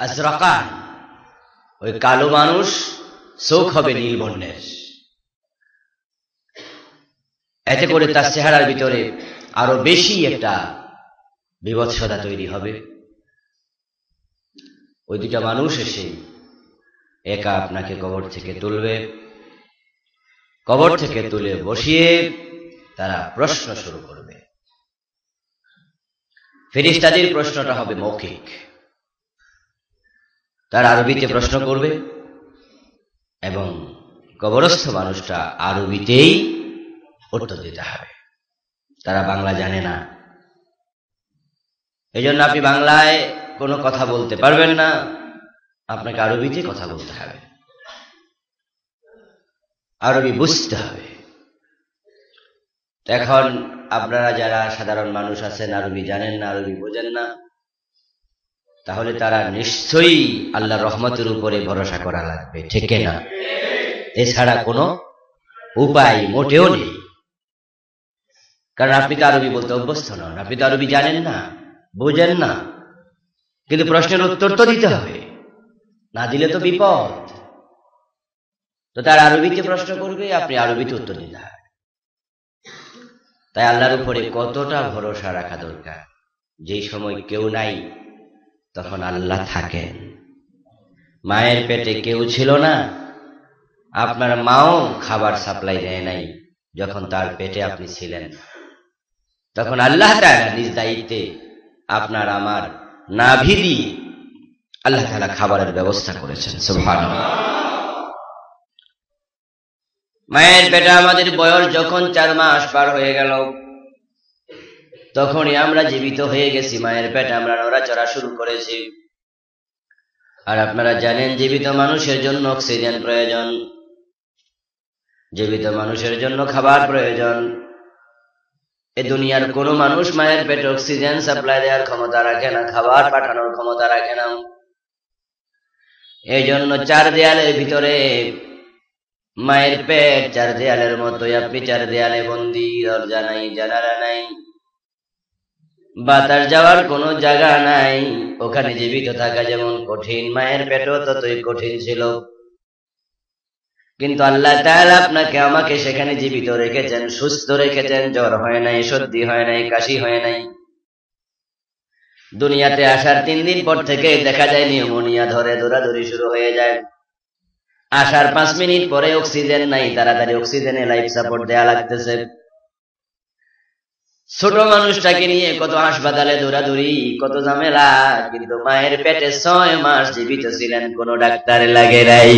আজরাকান, ওই কালো মানুষ, চোখ হবে নীল বর্ণের। এতে করে তার চেহারার ভিতরে আরো বেশি একটা বিভৎসতা তৈরি হবে। ওই দুটা মানুষ এসে একা আপনাকে কবর থেকে তুলবে, কবর থেকে তুলে বসিয়ে তারা প্রশ্ন শুরু করবে। ফেরেশতাদের প্রশ্নটা হবে মৌখিক, তারা আরবিতে প্রশ্ন করবে এবং কবরস্থ মানুষটা আরবিতেই উত্তর দিতে হবে। তারা বাংলা জানে না, এই জন্য আপনি বাংলায় কোনো কথা বলতে পারবেন না, আপনাকে আরবিতে কথা বলতে হবে, আরবি বুঝতে হবে। এখন আপনারা যারা সাধারণ মানুষ আছেন, আরবি জানেন না, আরবি বোঝেন না, তাহলে তারা নিশ্চয়ই আল্লাহর রহমতের উপরে ভরসা করা লাগবে, ঠিক না? এছাড়া কোনো উপায় মোটেও নেই। কারণ আপনি তো আরবি বলতে অভ্যস্ত নন, আপনি তো আরবি জানেন না, বোঝেন না, কিন্তু প্রশ্নের উত্তর তো দিতে হবে, না দিলে তো বিপদ। তো তার আরবিতে প্রশ্ন করবে, আপনি আরবিতে উত্তর দিতে হবে। তাই আল্লাহর উপরে কতটা ভরসা রাখা দরকার। যেই সময় কেউ নাই তখন আল্লাহ থাকেন। মায়ের পেটে কেউ ছিল না, আপনার মাও খাবার সাপ্লাই দেয় নাই, যখন তার পেটে আপনি ছিলেন তখন আল্লাহ তাআলা নিজ দায়িত্বে আপনার আমার নাভি দিয়ে আল্লাহ তাআলা খাবারের ব্যবস্থা করেছেন। সুবহানাল্লাহ। মায়ের পেটে আমাদের বয়স যখন 4 মাস পার হয়ে গেল, তখনই আমরা জীবিত হয়ে গেছি। মায়ের পেটে আমরা নড়াচড়া শুরু করেছি। আর আপনারা জানেন, জীবিত মানুষের জন্য অক্সিজেন প্রয়োজন, জীবিত মানুষের জন্য খাবার প্রয়োজন। এ দুনিয়ার কোন মানুষ মায়ের পেটে অক্সিজেন সাপ্লাই দেওয়ার ক্ষমতা রাখে না, খাবার পাঠানোর ক্ষমতা রাখে না। এই জন্য 4 দেয়ালের ভিতরে মায়ের পেট, 4 দেয়ালের মতোই আপনি 4 দেয়ালে বন্দী। দরজা নাই, জানালা নাই, বাতাস যাওয়ার কোনো জায়গা নাই। ওখানে জীবিত থাকা যেমন কঠিন, মায়ের পেটও ততই কঠিন ছিল। কিন্তু আল্লাহ তাআলা আপনাকে আমাকে সেখানে জীবিত রেখেছেন, সুস্থ রেখেছেন। জ্বর হয় নাই, সর্দি হয় নাই, কাশি হয় নাই। দুনিয়াতে আসার 3 দিন পর থেকে দেখা যায় নিউমোনিয়া ধরে, দৌড়াদৌড়ি শুরু হয়ে যায়। আসার 5 মিনিট পরে অক্সিজেন নাই, তাড়াতাড়ি অক্সিজেনে লাইফ সাপোর্ট দেয়া লাগতেছে। ছোট মানুষটাকে নিয়ে কত হাসপাতালে দৌড়াদৌড়ি, কত ঝামেলা। কিন্তু মায়ের পেটে 6 মাস জীবিত ছিলেন, কোনো ডাক্তার লাগে নাই।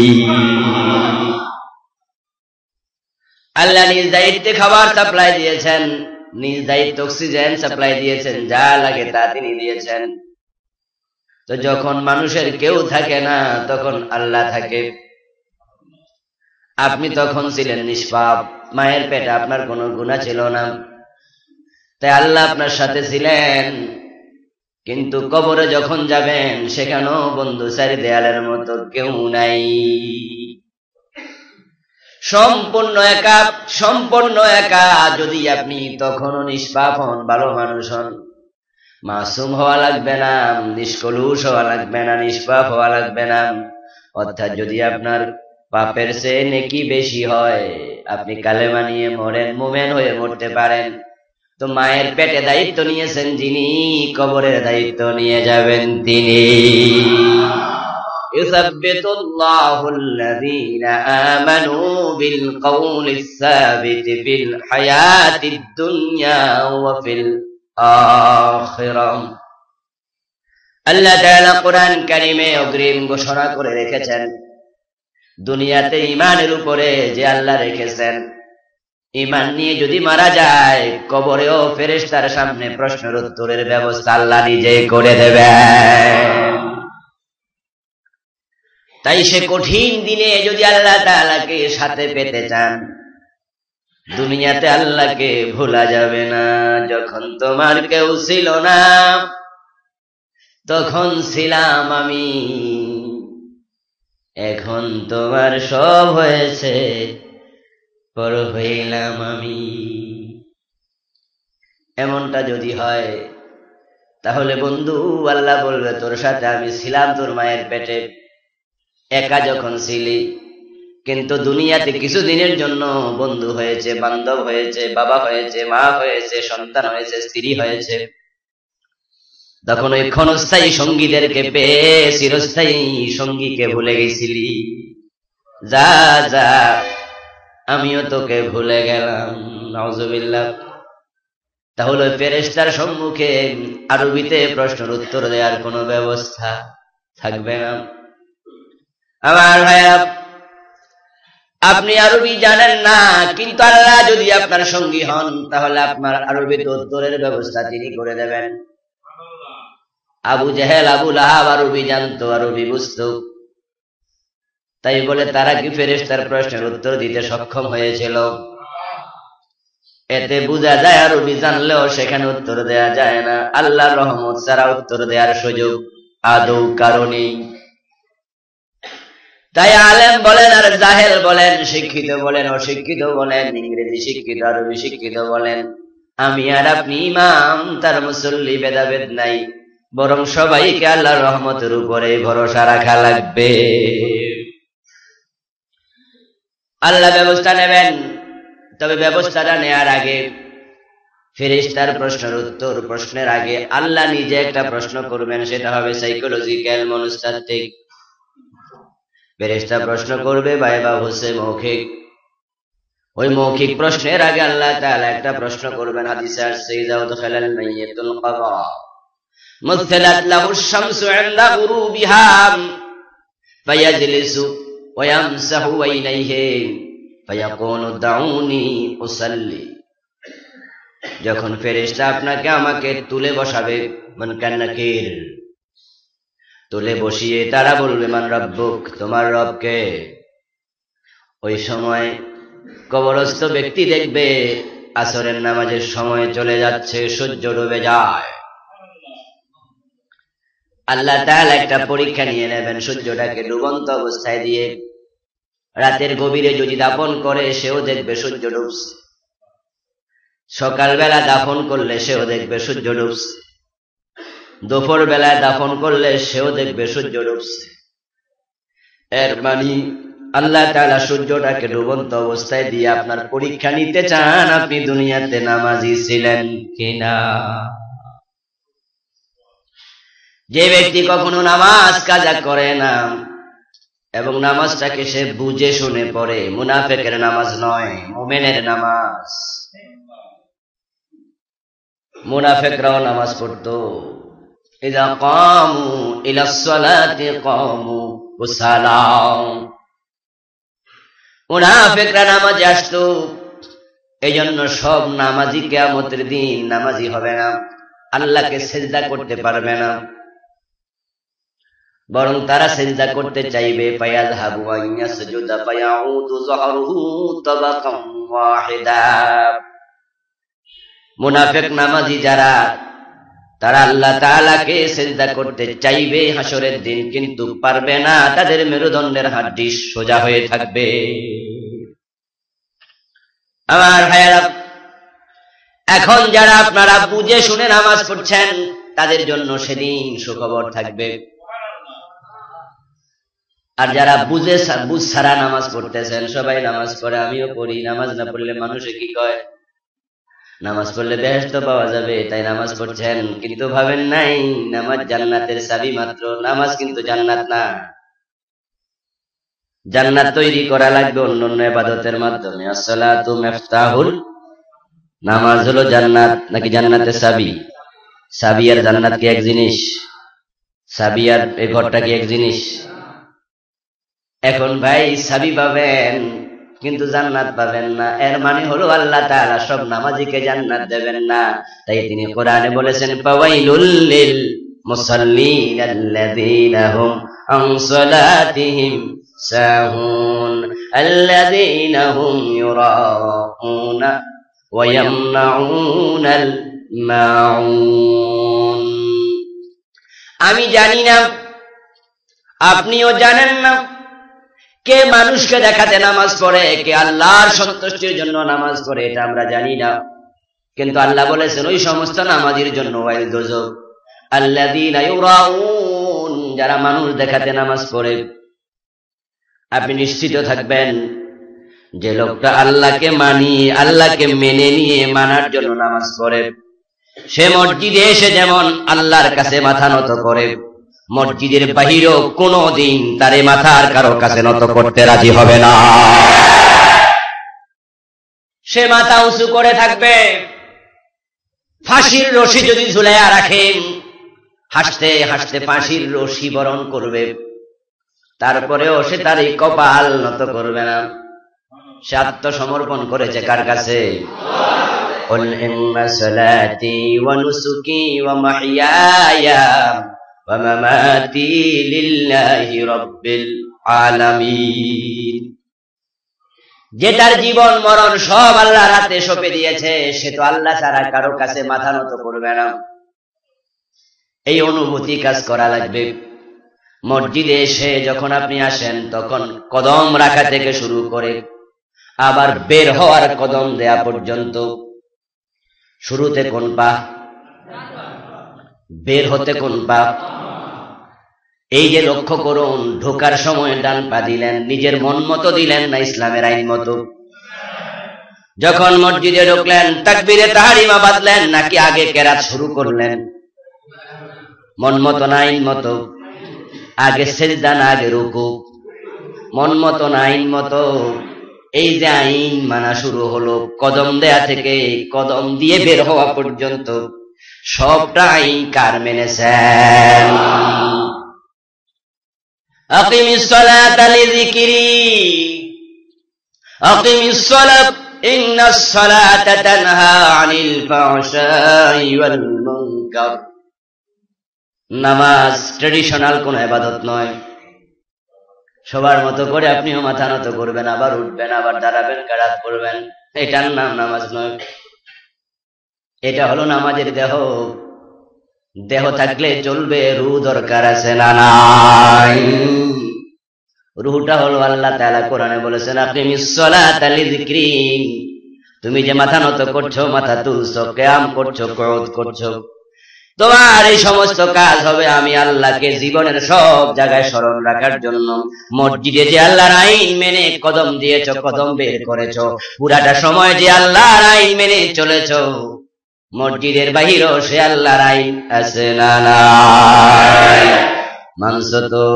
আল্লাহ নিজ দায়িত্বে খাবার সাপ্লাই দিয়েছেন, নিজ দায়িত্বে অক্সিজেন সাপ্লাই দিয়েছেন, যা লাগে তা তিনি দিয়েছেন। তো যখন মানুষের কেউ থাকে না, তখন আল্লাহ থাকে। আপনি তখন ছিলেন নিষ্পাপ, মায়ের পেটে আপনার কোনো গুনাহ ছিল না, তাই আল্লাহ আপনার সাথে ছিলেন। কিন্তু কবরে যখন যাবেন, সেখানেও বন্ধু 4 দেয়ালের মতো কেউ নাই। সম্পূর্ণ একা, সম্পূর্ণ একা। যদি আপনি তখনও নিষ্পাপ হন, ভালো মানুষ হন, মাসুম হওয়া লাগবে না, নিষ্কলুষ হওয়া লাগবে না, নিষ্পাপ হওয়া লাগবে না। অর্থাৎ যদি আপনার পাপের চেয়ে নেকি বেশি হয়, আপনি কালেমা নিয়ে মরেন, মুমিন হয়ে মরতে পারেন, তো মায়ের পেটে দায়িত্ব নিয়েছেন যিনি, কবরের দায়িত্ব নিয়ে যাবেন তিনি। ইউসাব্বিতুল্লাহুল লাযীনা আমানু বিল কওলিস সাবিত ফিল হায়াতিদ দুনিয়া ওয়া ফিল আখিরাহ। আল্লাহ তাআলা কোরআন কারীমে অগ্রিম ঘোষণা করে রেখেছেন, দুনিয়াতে ঈমানের উপরে যে আল্লাহ রেখেছেন, ঈমান নিয়ে যদি মারা যায়, কবরেও ফেরেশতার সামনে প্রশ্নের উত্তরের ব্যবস্থা আল্লাহ নিজেই করে দেবেন। তাই সে কঠিন দিনে যদি আল্লাহ তাআলাকে সাথে পেতে চান, দুনিয়াতে আল্লাহকে ভোলা যাবে না। যখন তোমার কেউ ছিল না, তখন ছিলাম আমি। এখন তোমার সব হয়েছে, পর হইলাম আমি। এমনটা যদি হয়, তাহলে বন্ধু আল্লাহ বলবে তোর সাথে আমি ছিলাম তোর মায়ের পেটে, একা যখন ছিলি, কিন্তু দুনিয়াতে কিছুদিনের জন্য বন্ধু হয়েছে, বান্ধব হয়েছে, বাবা হয়েছে, মা হয়েছে, সন্তান হয়েছে, স্ত্রী হয়েছে, তখন ওই ক্ষণস্থায়ী সঙ্গীদেরকে পেয়ে চিরস্থায়ী সঙ্গীকে ভুলে গেছিলি। যা যা আমিও তোকে ভুলে গেলাম, নাউজুবিল্লাহ। তাহলে ফেরেশতার সম্মুখে আরবিতে প্রশ্নের উত্তর দেওয়ার কোনো ব্যবস্থা থাকবে না। আমার ভাইয়া, আপনি আরবি জানেন না, কিন্তু আল্লাহ যদি আপনার সঙ্গী হন তাহলে আপনার আরবিতে উত্তরের ব্যবস্থা তিনি করে দেবেন। আবু জেহেল, আবু লাহাব আরবি জানতো, আরবি বুঝতো, তাই বলে তারা কি ফেরেশতার প্রশ্নের উত্তর দিতে সক্ষম হয়েছিল? এতে বোঝা যায় আরবি জানলেও সেখানে উত্তর দেয়া যায় না। আল্লাহর রহমত ছাড়া উত্তর দেওয়ার সুযোগ আদৌ কারণেই। তাই আলেম বলেন আর জাহেল বলেন, শিক্ষিত বলেন অশিক্ষিত বলেন, ইংরেজি শিক্ষিত আরবি শিক্ষিত বলেন, আমি আর আপনি ইমাম তার মুসল্লি ভেদাভেদ নাই, বরং সবাইকে আল্লাহর রহমতের উপরে ভরসা রাখা লাগবে। আল্লাহ ব্যবস্থা নেবেন, তবে ব্যবস্থাটা নেওয়ার আগে ফেরেশতার প্রশ্নের আগে আল্লাহ নিজে একটা প্রশ্ন করবেন, সেটা হবে সাইকোলজিক্যাল, মনস্তাত্ত্বিক। ফেরেশতা প্রশ্ন করবে ভাইবা হোসে মৌখিক। ওই মৌখিক প্রশ্নের আগে আল্লাহ তাআলা একটা প্রশ্ন করবেন। হাদিসে আসছে ইযা উদখিলাল মাইয়িতুল কবর মুসলাত লাহুশ শামসু ইনদা গুরুবিহা ফায়াজলিসু ওয়া ইয়ামসাহু আইনাইহি ফায়াকুলু দাউনি উসাল্লি। যখন ফেরেশতা আপনাকে আমাকে তুলে বসাবে, মুনকার নাকির, তুলে বসিয়ে তারা বলবে মান রাব্বুক, তোমার রবকে। ওই সময় কবরস্থ ব্যক্তি দেখবে আসরের নামাজের সময় চলে যাচ্ছে, সূর্য ডুবে যায়। আল্লাহ তাআলা একটা পরীক্ষা নিয়ে নেবেন, সূর্যটাকে ডুবন্ত অবস্থায় দিয়ে রাতের গভীরে যদি দাফন করে সেও দেখবে সূর্য ডুবছে, সকালবেলা দাফন করলে সেও দেখবে সূর্য ডুবছে, দুপুর বেলায় দাফন করলে সেও দেখবে সূর্য ডুবছে। এর মানে আল্লাহ তাআলা সূর্যটাকে ডুবন্ত অবস্থায় দিয়ে আপনার পরীক্ষা নিতে চান আপনি দুনিয়াতে নামাজি ছিলেন কিনা। যে ব্যক্তি কখনো নামাজ কাজা করে না এবং নামাজটাকে সে বুঝে শুনে পড়ে, মুনাফিকের নামাজ নয়, মুমিনের নামাজ। মুনাফিকরাও নামাজ পড়তো, ইযা কামু ইলাস সালাতি কামু কুসালা। মুনাফিকরা নামাজে আসতো, এইজন্য সব নামাজি কিয়ামতের দিন নামাজি হবে না, আল্লাহকে সিজদা করতে পারবে না, বরং তারা সিজদা করতে চাইবে ফায়াযহাবু আন ইয়াসজুদা ফায়াউদু যহরুহু তাবাকাম ওয়াহিদা। মুনাফিক নামাজি যারা, তারা আল্লাহ তাআলাকে সিজদা করতে চাইবে হাসরের দিন, কিন্তু পারবে না, তাদের মেরুদণ্ডের হাড্ডি সোজা হয়ে থাকবে। আমার ভাইয়েরা, এখন যারা আপনারা বুঝে শুনে নামাজ পড়ছেন তাদের জন্য সেদিন সুখবর থাকবে। আর যারা বুঝ ছাড়া নামাজ পড়তেছেন, সবাই নামাজ পড়ে, আমিও পড়ি, নামাজ না পড়লে মানুষে কি কয়, নামাজ পড়লে বেহেশত পাওয়া যাবে, তাই নামাজ পড়ছেন, কিন্তু ভাবেন নাই নামাজ জান্নাতের চাবি মাত্র। নামাজ কিন্তু জান্নাত না, জান্নাত তৈরি করা লাগবে অন্যান্য ইবাদতের মাধ্যমে। আসসালাতু মিফতাহুল, নামাজ হলো জান্নাত নাকি জান্নাতের চাবি? চাবি আর জান্নাত কি এক জিনিস? চাবি আর এই ঘরটা কি এক জিনিস? এখন ভাই চাবি পাবেন কিন্তু জান্নাত পাবেন না, এর মানে হলো আল্লাহ তাআলা সব নামাজিকে জান্নাত দেবেন না। তাই তিনি কোরআনে বলেছেন ফাওয়াইলুল লিল মুসাল্লিন আল্লাযীনা হুম আন সালাতিহিম সাহুন আল্লাযীনা হুম ইউরাউনা ওয়া ইয়ামনাউনাল মাউন। আমি জানি না, আপনিও জানেন না, কে মানুষকে দেখাতে নামাজ পড়ে, কে আল্লাহর সন্তুষ্টির জন্য নামাজ পড়ে, এটা আমরা জানি না। কিন্তু আল্লাহ বলেছেন ওই সমস্ত নামাজের জন্য ওয়াইল দোজখ, আল্লাযীনা ইউরাউন, যারা মানুষ দেখাতে নামাজ পড়ে। আপনি নিশ্চিত থাকবেন যে লোকটা আল্লাহকে আল্লাহকে মেনে নিয়ে মানার জন্য নামাজ পড়ে, সে মসজিদে এসে যেমন আল্লাহর কাছে মাথা নত করে, মসজিদের বাহিরেও কোনদিন তার মাথা আর কারো কাছে নত করতে রাজি হবে না। সে মাথা উঁচু করে থাকবে। ফাঁসির রশি যদি ঝুলাইয়া রাখেন, হাসতে হাসতে ফাঁসির রশি বরণ করবে, তারপরেও সে তার এই কপাল নত করবে না। সে আত্মসমর্পণ করেছে কার কাছে? قل إن صلاتي ونسكي ومحياي ومماتي لله رب العالمين। যে তার জীবন মরণ সব আল্লাহর হাতে সঁপে দিয়েছে, সে তো আল্লাহ ছাড়া কারো কাছে মাথা নত করবে না। এই অনুভূতি কাজ করা লাগবে। মসজিদে এসে যখন আপনি আসেন, তখন কদম রাখা থেকে শুরু করে আবার বের হওয়ার কদম দেয়া পর্যন্ত, শুরুতে কোন পা, বের হতে কোন পা, এই যে লক্ষ্য করুন, ঢোকার সময় ডান পা দিলেন, নিজের মন মতো দিলেন না ইসলামের আইন মতো? যখন মসজিদে ঢুকলেন, তাকবীরে তাহরিমা বাঁধলেন নাকি আগে কেরাত শুরু করলেন? মন মতো না আইন মতো? আগে সিজদা না আগে রুকু? মন মতো না আইন মতো? এই যে আইন মানা শুরু হলো, কদম দেয়া থেকে কদম দিয়ে বের হওয়া পর্যন্ত সবটা আইন কার মেনেছেন? আকিমিস সালাতা লিযিকরি, আকিমিস সালাত ইন্নাস সালাতা তানহা আনিল ফাহশাই ওয়াল মুনকার। নামাজ ট্রেডিশনাল কোন ইবাদত নয়। সবার মতো করে আপনিও মাথা নত করবেন, আবার উঠবেন, আবার দাঁড়াবেন, কেরাত করবেন, এটার নাম নামাজ নয়। এটা হলো নামাজের দেহ। দেহ থাকলে চলবে, রূহ দরকার আছে না নাই? রূহটা হলো আল্লাহ তাআলা কোরআনে বলেছেন, আকিমিস সালাতা লিযিকরি। তুমি যে মাথা নত করছো, মাথা তুলছো, কিয়াম করছো, কুউদ করছো, তোমার এই সমস্ত কাজ হবে আমি আল্লাহকে জীবনের সব জায়গায় স্মরণ রাখার জন্য। মসজিদে যে আল্লাহর আইন মেনে কদম দিয়েছো, কদম বের করেছো, পুরাটা সময় যে আল্লাহর আইন মেনে চলেছো, মসজিদের বাহিরেও সে আল্লাহর আইন আছে না নাই? মানছো তো?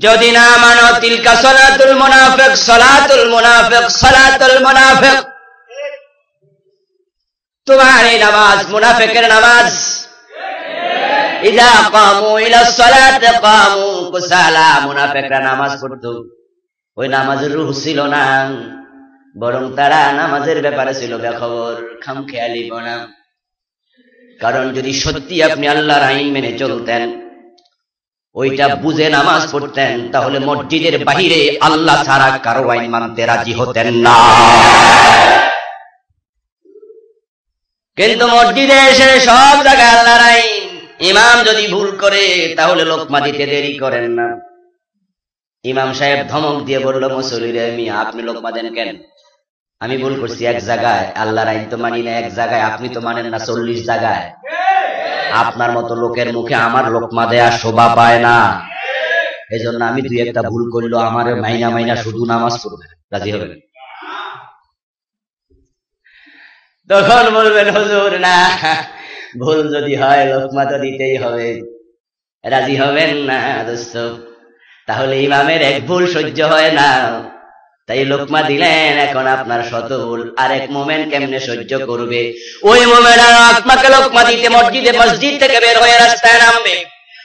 যদি না মানো, তিলকা সালাতুল মুনাফিক, সালাতুল মুনাফিক, সালাতুল মুনাফিক। তোমার এই নামাজ মুনাফিকের নামাজ। ইযা কামু ইলা সালাতি কামু কুসালা। মুনাফিকরা নামাজ পড়তো, ওই নামাজের রূহ ছিল না, বরং তারা নামাজের ব্যাপারে ছিল বেখবর, খামখেয়ালি বনা। কারণ যদি সত্যি আপনি আল্লাহর আইন মেনে চলতেন, ওইটা বুঝে নামাজ পড়তেন, তাহলে মসজিদের বাহিরে আল্লাহ ছাড়া কারো আইন মানতে রাজি হতেন না। কিন্তু মসজিদে এসে সব জায়গায় আল্লাহর আইন। ইমাম যদি ভুল করে, তাহলে লোকমা দিতে দেরি করেন না। ইমাম সাহেব ধমক দিয়ে বলল, মুসল্লিরে, আপনি লোকমা দেন কেন? আমি ভুল করছি এক জায়গায়, আল্লাহর আইন তো মানি না এক জায়গায়, আপনি তো মানেন না 40 জায়গায়। আপনার মতো লোকের মুখে আমার লোকমা দেয়া শোভা পায় না। এই জন্য আমি 2-1টা ভুল করলো, আমার মাইনা শুধু নামাজ পড়বেন, রাজি হবেন? তখন বলবেন, হুজুর না, ভুল যদি হয় লোকমা তো দিতেই হবে। রাজি হবেন না দোস্ত? তাহলে ইমামের এক ভুল সহ্য হয় না, তাই লোকমা দিলেন। এখন আপনার শত ভুল আর এক মোমেন্ট কেমনে সহ্য করবে? ওই মোমেন্ট আর আপনাকে লোকমা দিতে মসজিদ থেকে বের হয়ে রাস্তায় নামবে।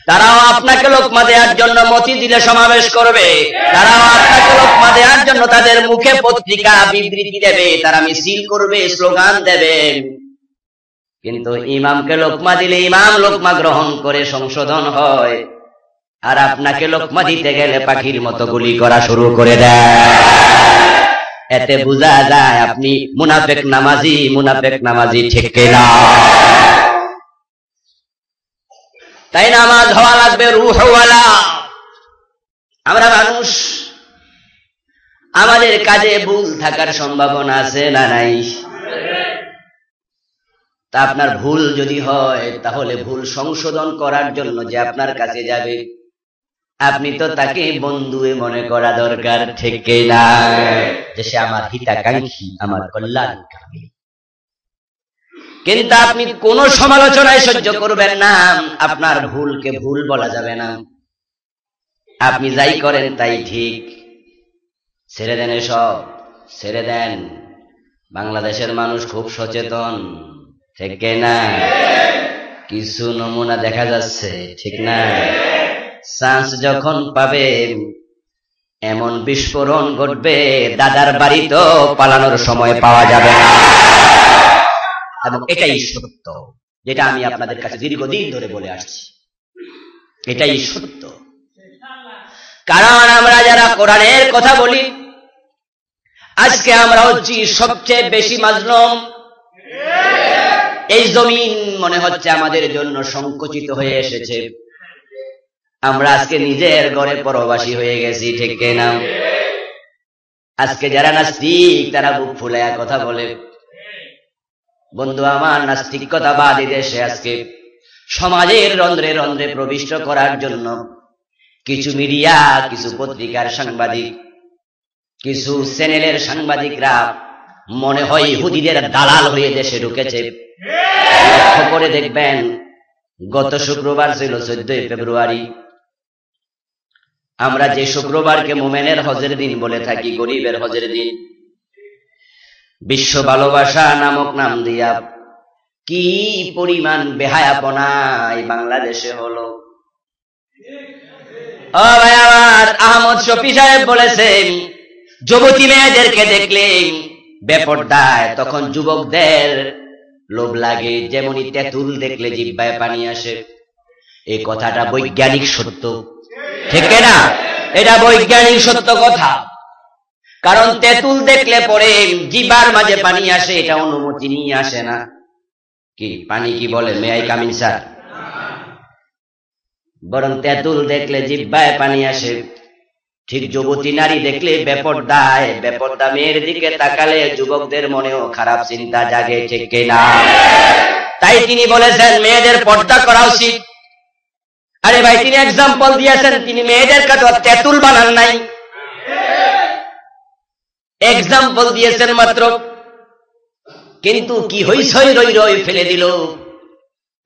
তারাও আপনাকে লোকমা দেওয়ার জন্য মসজিদে সমাবেশ করবে। তারাও আপনাকে লোকমা দেওয়ার জন্য তাদের মুখে পত্রিকা বিবৃতি দেবে, তারা মিছিল করবে, স্লোগান দেবে। কিন্তু ইমামকে লোকমা দিলে ইমাম লোকমা গ্রহণ করে সংশোধন হয়, আর আপনাকে লোকমা দিতে গেলে পাখির মতো গুলি করা শুরু করে দেয়। এতে বোঝা যায় আপনি মুনাফিক নামাজি ঠিক কিনা? তাই নামাজ হওয়া লাগবে রূহওয়ালা। আমরা মানুষ, আমাদের কাজে ভুল থাকার সম্ভাবনা আছে না নাই? তা আপনার ভুল যদি হয় তাহলে ভুল সংশোধন করার জন্য যে আপনার কাছে যাবে, আপনি তো তাকে বন্ধু মনে করা দরকার, ঠিক না? যে সে আমার হিতাকাঙ্ক্ষী, আমার কল্যাণকামী। কিন্তু আপনি কোন সমালোচনায় সহ্য করবেন না, আপনার ভুলকে ভুল বলা যাবে না, আপনি যাই করেন তাই ঠিক। ছেড়ে দেন এসব, ছেড়ে দেন। বাংলাদেশের মানুষ খুব সচেতন, ঠিক না? কিছু নমুনা দেখা যাচ্ছে, ঠিক না? চান্স যখন পাবে এমন বিস্ফোরণ ঘটবে, দাদার বাড়ি তো পালানোর সময় পাওয়া যাবে না। এবং এটাই সত্য, যেটা আমি আপনাদের কাছে দীর্ঘদিন ধরে বলে আসছি, এটাই সত্য। কারণ আমরা যারা কোরআনের কথা বলি, আজকে আমরা হচ্ছি সবচেয়ে বেশি মাজলুম। এই জমিন মনে হচ্ছে আমাদের জন্য সংকুচিত হয়ে এসেছে। আমরা আজকে নিজের ঘরে পরবাসী হয়ে গেছি, ঠিক না? আজকে যারা নাস্তিক তারা বুক ফুলায়া কথা বলে। বন্ধু আমার, নাস্তিকতাবাদী দেশে আজকে সমাজের রন্ধ্রে রন্ধ্রে প্রবিষ্ট করার জন্য কিছু মিডিয়া, কিছু পত্রিকার সাংবাদিক, কিছু চ্যানেলের সাংবাদিকরা মনে হয় ইহুদিদের দালাল হয়ে দেশে ঢুকেছে। লক্ষ্য করে দেখবেন, গত শুক্রবার ছিল 14 ফেব্রুয়ারি। আমরা যে শুক্রবারকে মোমেনের হজের দিন বলে থাকি, গরিবের হজের দিন, বিশ্ব ভালোবাসা নামক নাম দিয়া কি পরিমাণ বেহায়াপনা এই বাংলাদেশে হলো। ও ভাই আমার, আহমদ শফি সাহেব বলেছেন, যুবতী মেয়েদেরকে দেখলে বেপরদায় তখন যুবকদের লোভ লাগে, যেমনই তেঁতুল দেখলে জিহ্বায় পানি আসে। এই কথাটা বৈজ্ঞানিক সত্য, ঠিক না? এটা বৈজ্ঞানিক সত্য কথা। কারণ তেঁতুল দেখলে পরে জিহ্বার মাঝে পানি আসে, এটা অনুমতি নিয়ে আসে না। কি পানি কি বলে, মে আই কামিং স্যার? বরং তেঁতুল দেখলে জিহ্বায় পানি আসে। ঠিক যুবতী নারী দেখলে বেপরদায়, বেপরদা মেয়ের দিকে তাকালে যুবকদের মনেও খারাপ চিন্তা জাগে, ঠিক না? তাই তিনি বলেছেন মেয়েদের পর্দা করা উচিত। আরে ভাই, তিনি এক্সাম্পল দিয়েছেন, তিনি মেয়েদের কাছে তেঁতুল বানান নাই, এক্সাম্পল দিয়েছেন মাত্র। কিন্তু কি হইছই রই রই ফেলে দিল।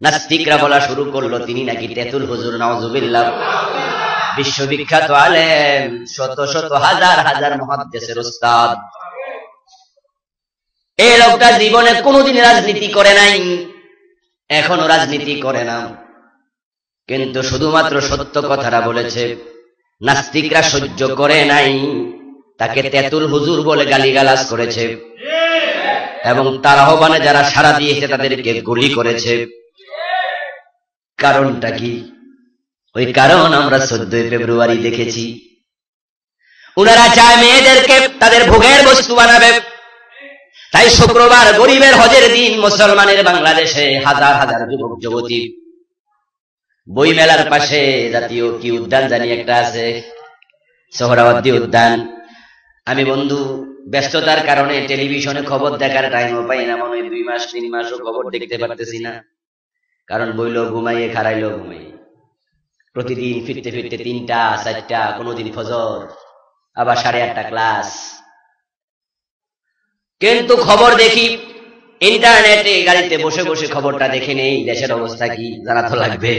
নাস্তিকরা বলা শুরু করলো তিনি নাকি তেঁতুল হুজুর, নাউজুবিল্লাহ। বিশ্ববিখ্যাত আলেম, শত শত হাজার হাজার মুহাদ্দিসের উস্তাদ। এই লোকটা জীবনে কোনোদিন রাজনীতি করে নাই, এখনো রাজনীতি করে না, কিন্তু শুধুমাত্র সত্য কথাটা বলেছে। নাস্তিকরা সহ্য করে নাই, তাকে তেঁতুল হুজুর বলে গালিগালাজ করেছে, এবং তার আহ্বানে যারা সাড়া দিয়েছে তাদেরকে গুলি করেছে। কারণটা কি? ওই কারণ আমরা 14 ফেব্রুয়ারি দেখেছি। ওনারা চায় মেয়েদেরকে তাদের ভোগের বস্তু বানাবে। তাই শুক্রবার গরিবের হজের দিন মুসলমানের বাংলাদেশে হাজার হাজার যুবক যুবতী বই মেলার পাশে জাতীয় কি উদ্যান জানি একটা আছে, সোহরাওয়ার্দী উদ্যান। আমি বন্ধু ব্যস্ততার কারণে টেলিভিশনে খবর দেখার টাইমও পাই না, মনে হয় 2 মাস 3 মাসও খবর দেখতে পারতেছি না। কারণ বইলো ঘুমাইয়ে, খারাইলো ঘুমাই। প্রতিদিন ফিরতে ফিরতে 3টা 4টা, কোনোদিন ফজর, আবার 8:30 ক্লাস। কিন্তু খবর দেখি ইন্টারনেটে, গাড়িতে বসে বসে খবরটা দেখে নেই, দেশের অবস্থা কি জানা তো লাগবে।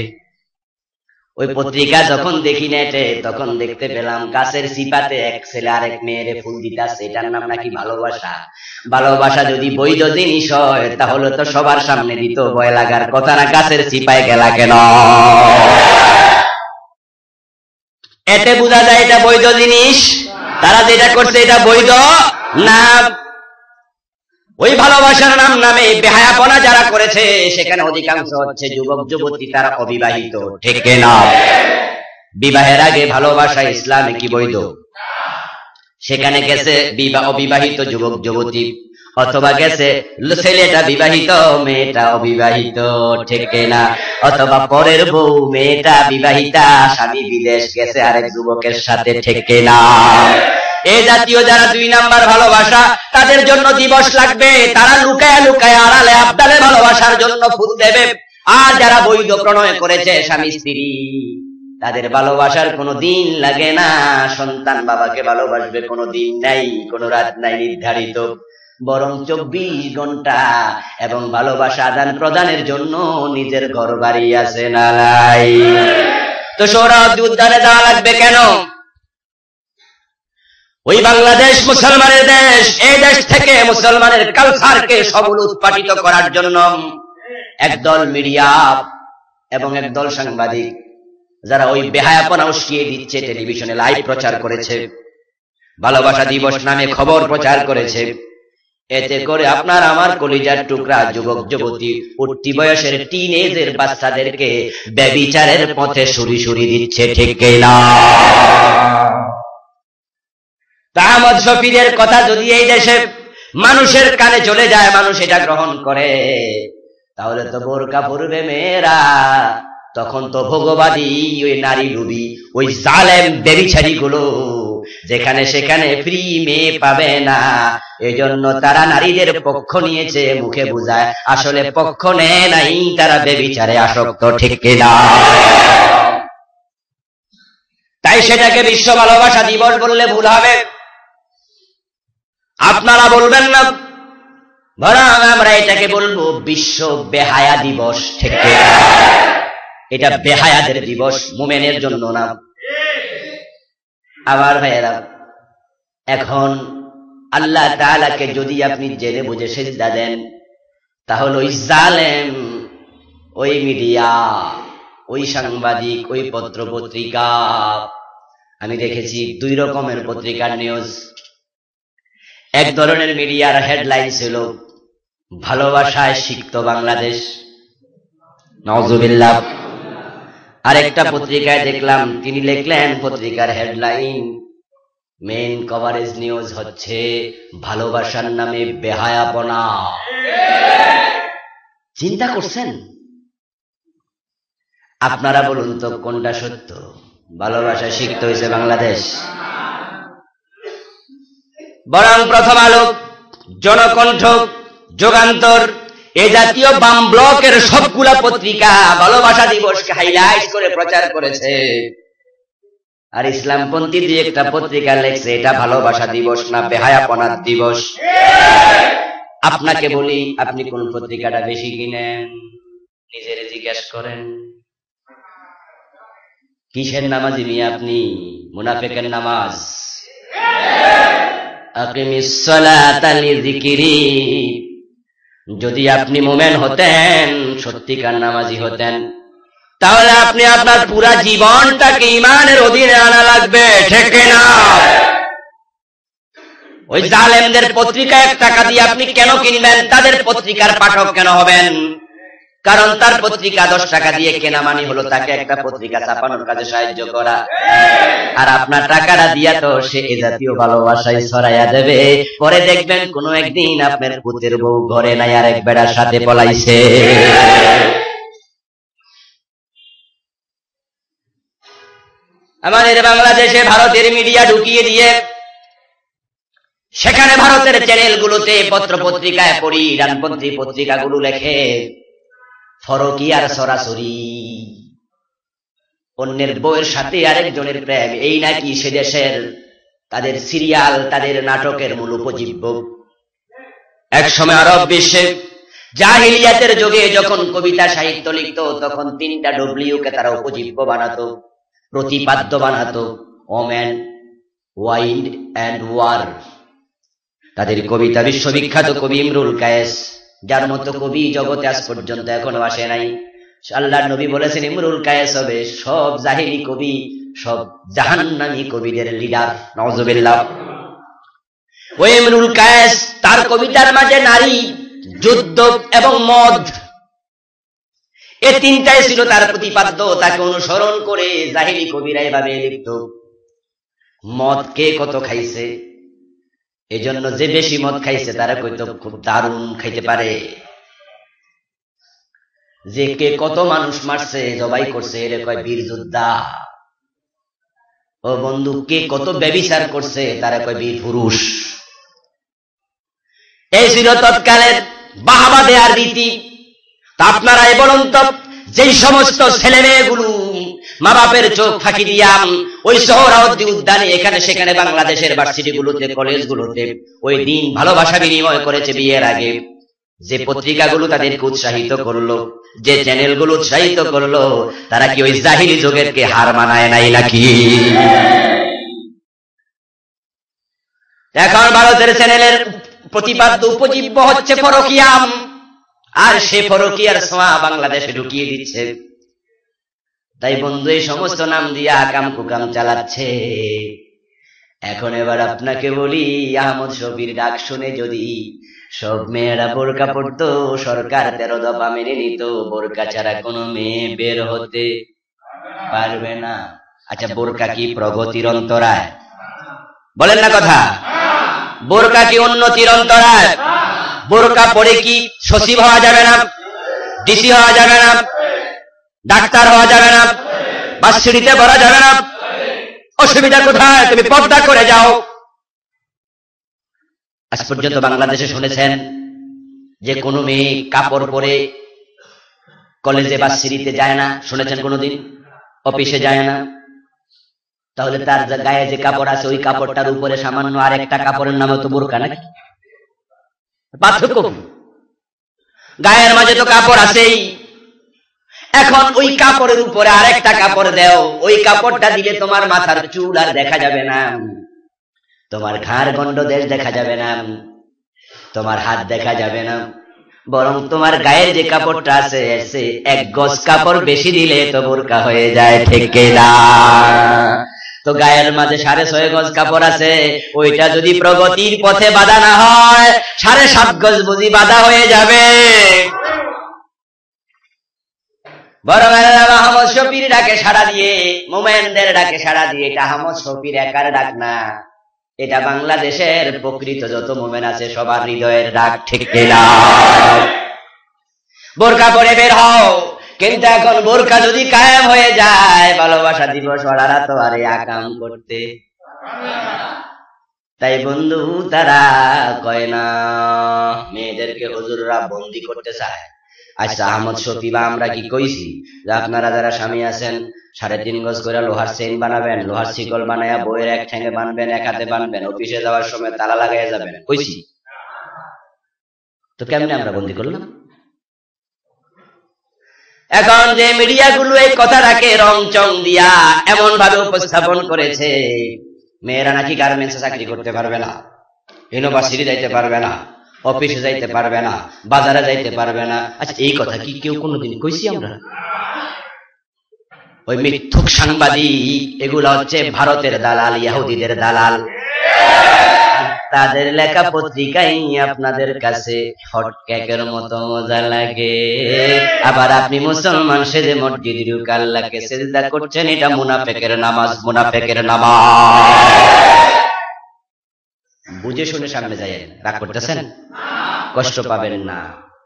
ওই পত্রিকা যখন দেখি নেটে, তখন দেখতে পেলাম গাছের চিপাতে এক ছেলে আরেক মেয়েরে ফুল দিতেছে, এটার নাম নাকি ভালোবাসা। ভালোবাসা যদি বৈধ জিনিস হয় তাহলে তো সবার সামনে দিত, ভয় লাগার কথা না, গাছের চিপায় গেলা কেন? এতে বোঝা যায় এটা বৈধ জিনিস। তারা যেটা করছে এটা বৈধ না। ওই ভালোবাসার নামে বেহায়াপনা যারা করেছে, সেখানে অধিকাংশ হচ্ছে যুবক যুবতী, তারা অবিবাহিত, ঠিক না? বিবাহের আগে ভালোবাসা ইসলামে কি বৈধ? সেখানে গেছে অবিবাহিত যুবক যুবতী, অথবা গেছে ছেলেটা বিবাহিত, মেয়েটা অবিবাহিত, ঠিক না? অথবা পরের বউ, মেয়েটা বিবাহিতা, স্বামী বিদেশ গেছে আরেক যুবকের সাথে, ঠিক না? এই জাতীয় যারা 2 নাম্বার ভালোবাসা, তাদের জন্য দিবস লাগবে, তারা লুকায় লুকায় আড়ালে আবদালে ভালোবাসার জন্য ফুল দেবে। আর যারা বৈধ প্রণয় করেছে স্বামী স্ত্রী, তাদের ভালোবাসার কোনো দিন লাগে না। সন্তান বাবাকে ভালোবাসবে, কোনো দিন নাই, কোনো রাত নাই নির্ধারিত, বরং 24 ঘন্টা। এবং ভালোবাসা আদান প্রদানের জন্য নিজের ঘর বাড়ি আছে না নাই? তো সোহরাওয়ার্দী উদ্যানে যাওয়া লাগবে কেন? ওই বাংলাদেশ মুসলমানের দেশ, এই দেশ থেকে মুসলমানের কালচারকে সবল উৎপাটিত করার জন্য একদল মিডিয়া এবং একদল সাংবাদিক, যারা ওই বেহায়াপনা উস্কিয়ে দিচ্ছে, টেলিভিশনে লাইভ প্রচার করেছে, ভালোবাসা দিবস নামে খবর প্রচার করেছে। এতে করে আপনার আমার কলিজার টুকরা যুবক যুবতী, উঠতি বয়সের টিনেজের বাচ্চাদেরকে ব্যভিচারের পথে সুরি দিচ্ছে, ঠিক না? আহমদ শফিদের কথা যদি এই দেশে মানুষের কানে চলে যায়, মানুষ এটা গ্রহণ করে, তাহলে তো বোরকা পরবে মেয়েরা, তখন তো ভোগবাদী ওই নারী লুবি, ওই জালেম ব্যভিচারী গুলো যেখানে সেখানে ফ্রি মেয়ে পাবে না। এই জন্য তারা নারীদের পক্ষ নিয়েছে, মুখে বুঝায়, আসলে পক্ষ নেয় নাই, তারা ব্যভিচারে আসক্ত, ঠিক কিনা? তাই সেটাকে বিশ্ব ভালোবাসা দিবস বললে ভুল হবে। আপনারা বলবেন না, বরং আমরা এটাকে বলবো বিশ্ব বেহায়া দিবস, ঠিক কিনা? এটা বেহায়াদের দিবস, মুমিনের জন্য না। আবার ভাইয়েরা, এখন আল্লাহ তাআলাকে যদি আপনি জেনে বুঝে সিজদা দেন, তাহলে ওই জালেম, ওই মিডিয়া, ওই সাংবাদিক, ওই পত্র পত্রিকা, আমি দেখেছি 2 রকমের পত্রিকার নিউজ। এক ধরনের মিডিয়ার হেডলাইন ছিল ভালোবাসায় সিক্ত বাংলাদেশ, নাউজুবিল্লাহ। আরেকটা পত্রিকায় দেখলাম তিনি লিখলেন, পত্রিকার হেডলাইন, মেইন কভারেজ নিউজ হচ্ছে ভালোবাসার নামে বেহায়াপনা। চিন্তা করছেন? আপনারা বলুন তো কোনটা সত্য? ভালোবাসা শিখতে হয়েছে বাংলাদেশ? বরং প্রথম আলো, জনকণ্ঠ, যুগান্তর, এ জাতীয় বাম ব্লকের সবগুলা পত্রিকা ভালোবাসা দিবসকে হাইলাইট করে প্রচার করেছে। আর ইসলামপন্থী দিয়ে একটা পত্রিকা লেখছে এটা ভালোবাসা দিবস না বেহায়াপনার দিবস। আপনাকে বলি, আপনি কোন পত্রিকাটা বেশি কিনেন? নিজের জিজ্ঞেস করেন। কিসের নামাজি নিয়ে আপনি? মুনাফিকের নামাজ। আকিমিস সালাতা লিযিকরি। যদি আপনি মুমিন হতেন, সত্যিকার নামাজি হতেন, তাহলে আপনি আপনার পুরা জীবনটাকে ঈমানের অধীনে আনা লাগবে, ঠিক না? ওই জালেমদের পত্রিকা 1 টাকা দিয়ে আপনি কেন কিনবেন? তাদের পত্রিকার পাঠক কেন হবেন? কারণ তার পত্রিকা 10 টাকা দিয়ে কেনা মানে হলো তাকে একটা পত্রিকা ছাপানোর কাজে সাহায্য করা। আর আপনার টাকাটা দিয়া তো সে এ জাতীয় ভালোবাসায় ছড়াইয়া দেবে। পরে দেখবেন কোনো একদিন আপনার পুতের বউ ঘরে নাই, আর এক বেড়ার সাথে পলাইছে। আমাদের বাংলাদেশে ভারতের মিডিয়া ঢুকিয়ে দিয়ে সেখানে ভারতের চ্যানেলগুলোতে, পত্র পত্রিকায় পড়ি, ডানপন্থী পত্রিকাগুলো লেখে ফরকিয়ার সরাসরি, অন্যের বউয়ের সাথে আরেকজনের প্রেম, এই নাকি সে দেশের তাদের সিরিয়াল, তাদের নাটকের মূল উপজীব্য। একসময় আরব বিশ্বে জাহিলিয়াতের যুগে যখন কবিতা সাহিত্য লিখত, তখন 3টা ডব্লিউকে তারা উপজীব্য বানাতো, প্রতিপাদ্য বানাতো, ওম্যান, ওয়াইন্ড অ্যান্ড ওয়ার। তাদের কবিতা বিশ্ববিখ্যাত কবি ইমরুল কায়েস, যার মতো কবি জগতে আজ পর্যন্ত এখনো আসে নাই। আল্লাহর নবী বলেছেন ইমরুল কায়েস হবে সব জাহিলি কবি, সব জাহান্নামী কবিদের লিডার, নাউজুবিল্লাহ। ওই ইমরুল কায়েস, তার কবিতার মাঝে নারী, যুদ্ধ এবং মদ, এই 3টাই ছিল তার প্রতিপাদ্য। তাকে অনুসরণ করে জাহিলি কবিরা এভাবে লিখত। মদ কে কত খাইছে, এজন্য যে বেশি মদ খাইছে তারা কইতো খুব দারুণ খাইতে পারে। যে কে কত মানুষ মারছে, জবাই করছে, এর কয় বীর যোদ্ধা। ও বন্ধু, কে কত ব্যভিচার করছে তারা কয় বীর পুরুষ। এই ছিল তৎকালের বাহাবা দেয়ার রীতি। তা আপনারাই বলুন তো, যেই সমস্ত ছেলে মেয়েগুলো মা বাপের চোখ ফাঁকি দিয়া ওই সোহরাওয়ার্দী উদ্যানে এখানে সেখানে বাংলাদেশের ভার্সিটিগুলোতে কলেজগুলোতে ওই দিন ভালোবাসা বিনিময় করেছে বিয়ের আগে, যে পত্রিকাগুলো তাদেরকে উৎসাহিত করলো, যে চ্যানেলগুলো উৎসাহিত করলো, তারা কি ওই জাহিলি যুগেরকে হার মানায় নাই নাকি? এখন ভারতের চ্যানেলের প্রতিপাদ্য উপজীব্য হচ্ছে পরকীয়া, আর সে পরকীয়ার ছোঁয়া বাংলাদেশে ঢুকিয়ে দিচ্ছে। তাই বন্ধু, এই সমস্ত নাম দিয়ে আকাম কুকাম চালাচ্ছে। এখন এবার আপনাকে বলি, আহমদ শফির ডাক শুনে যদি সব মেয়েরা বোরকা পড়তো, সরকার 13 দফা মেনে নিত, বোরকা ছাড়া কোনো মেয়ে বের হতে পারবে না। আচ্ছা, বোরকা কি প্রগতির অন্তরায়? বলেন না কথা। বোরকা কি উন্নতির অন্তরায়? বোরকা পরে কি সচিব হওয়া যাবে না, ডিসি হওয়া যাবে না, ডাক্তার হওয়া যাবে না, ভার্সিটিতে পড়া যাবে না? অসুবিধা কোথায়? তুমি পর্দা করে যাও। আজ পর্যন্ত বাংলাদেশে শুনেছেন যে কোনো মেয়ে কাপড় পরে কলেজে ভার্সিটিতে যায় না? শুনেছেন কোনোদিন? অফিসে যায় না? তাহলে তার গায়ে যে কাপড় আছে, ওই কাপড়টার উপরে সামান্য আর একটা কাপড়ের নাম তো বোরকা নাকি? পার্থক্য গায়ের মাঝে তো কাপড় আছেই। এখন ওই কাপড়ের উপরে আরেকটা কাপড় দাও, ওই কাপড়টা দিলে তোমার মাথার চুল আর দেখা যাবে না, তোমার ঘাড় গন্ড দেশ দেখা যাবে না, তোমার হাত দেখা যাবে না, বরং তোমার গায়ের যে কাপড়টা আছে এসে 1 গজ কাপড় বেশি দিলে তো বোরকা হয়ে যায়, ঠিক না? তো গায়ের মাঝে 6.5 গজ কাপড় আছে, ওইটা যদি প্রগতির পথে বাধা না হয় 7.5 গজ বুঝি বাধা হয়ে যাবে। বরং আল্লাহ আহমদ শফির ডাকে সাড়া দিয়ে, মোমেনদের ডাকে সাড়া দিয়ে, এটা আহমদ শফির একার ডাক না, এটা বাংলাদেশের প্রকৃত যত মোমেন আছে সবার হৃদয়ের ডাক, ঠিক না? বোরকা পরে বের হও। কিন্তু এখন বোরকা যদি কায়েম হয়ে যায়, ভালোবাসা দিবস ওরা তো আরে আকাম করতে। তাই বন্ধু, তারা কয় না মেয়েদেরকে হুজুররা বন্দি করতে চায়। আচ্ছা, আহমদ শফি বা আমরা কি কইছি যে আপনারা যারা স্বামী আছেন 3.5 গজ করে লোহার চেইন বানাবেন, লোহার শিকল বানায়া বইয়ের এক ঠ্যাঙে বানবেন, এক হাতে বানবেন, অফিসে যাওয়ার সময় তালা লাগাইয়া যাবেন? কইছি? তো কেমনে আমরা বন্দি করলাম? এখন যে মিডিয়াগুলো এই কথাটাকে রং চং দিয়া এমন ভাবে উপস্থাপন করেছে, মেয়েরা নাকি গার্মেন্টসে চাকরি করতে পারবে না, ইউনিভার্সিটি যাইতে পারবে না, অফিসে যাইতে পারবে না, বাজারে যাইতে পারবে না। আচ্ছা, এই কথা কি কেউ কোনোদিন কইছি আমরা? ওই মিথ্যুক সাংবাদিক, এগুলো হচ্ছে ভারতের দালাল, ইহুদিদের দালাল। তাদের লেখা পত্রিকাই আপনাদের কাছে হট কেকের মতো মজা লাগে, আবার আপনি মুসলমান সেজে মসজিদে ঢুকে আল্লাহকে সিজদা করছেন, এটা মুনাফিকের নামাজ, মুনাফিকের নামাজ। বুঝে শুনে সামনে যাইয়েন। রাগ করতেছেন? কষ্ট পাবেন না,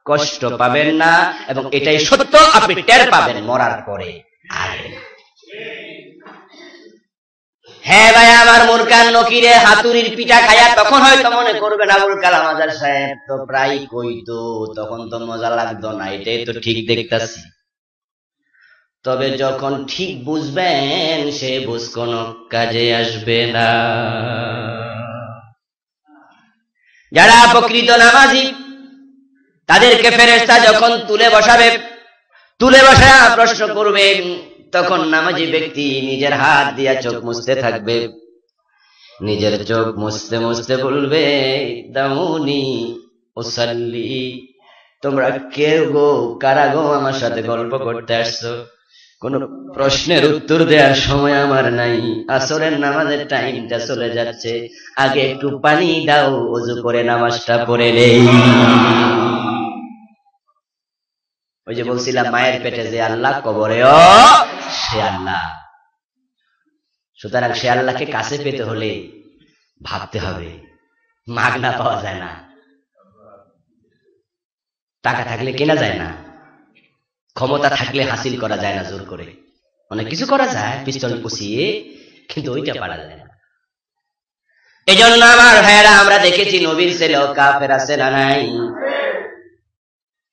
কষ্ট পাবেন না, এবং এটাই সত্য, আপনি টের পাবেন মরার পরে। হ্যাঁ ভাই, আমার মুরকান নকিরে হাতুড়ির পিঠা খায়া তখন হয়তো মনে করবেন আবুল কালাম আজাদ সাহেব তো প্রায় কইতো, তখন তো মজা লাগতো না, এটাই তো ঠিক দেখতাছি। তবে যখন ঠিক বুঝবেন, সে বুঝ কোনো কাজে আসবে না। যারা প্রকৃত নামাজি, তাদেরকে ফেরেশতা যখন তুলে বসাবে, তুলে বসা প্রশ্ন করবে, তখন নামাজি ব্যক্তি নিজের হাত দিয়া চোখ মুছতে থাকবে, নিজের চোখ মুছতে মুছতে বলবে, দাউনি উসাল্লি, তোমরা কে গো, কারা গো আমার সাথে গল্প করতে আসছো? কোন প্রশ্নের উত্তর দেওয়ার সময় আমার নাই, আসরের নামাজের টাইমটা চলে যাচ্ছে, আগে একটু পানি দাও, ওযু করে নামাজটা পড়ে নেই। ওই যে বলছিলাম, মায়ের পেটে যে আল্লাহ, কবরেও সে আল্লাহ। সুতরাং সে আল্লাহকে কাছে পেতে হলে ভাবতে হবে, মাগনা পাওয়া যায় না, টাকা থাকলে কেনা যায় না, ক্ষমতা থাকলে হাসিল করা যায় না জোর করে। অনেক কিছু করা যায়, পিস্তল পুষিয়ে কিন্তু ওইটা পারা যায় না। এই জন্য আমার ভাইয়েরা, আমরা দেখেছি নবীর ছেলেও কাফের আছে না নাই?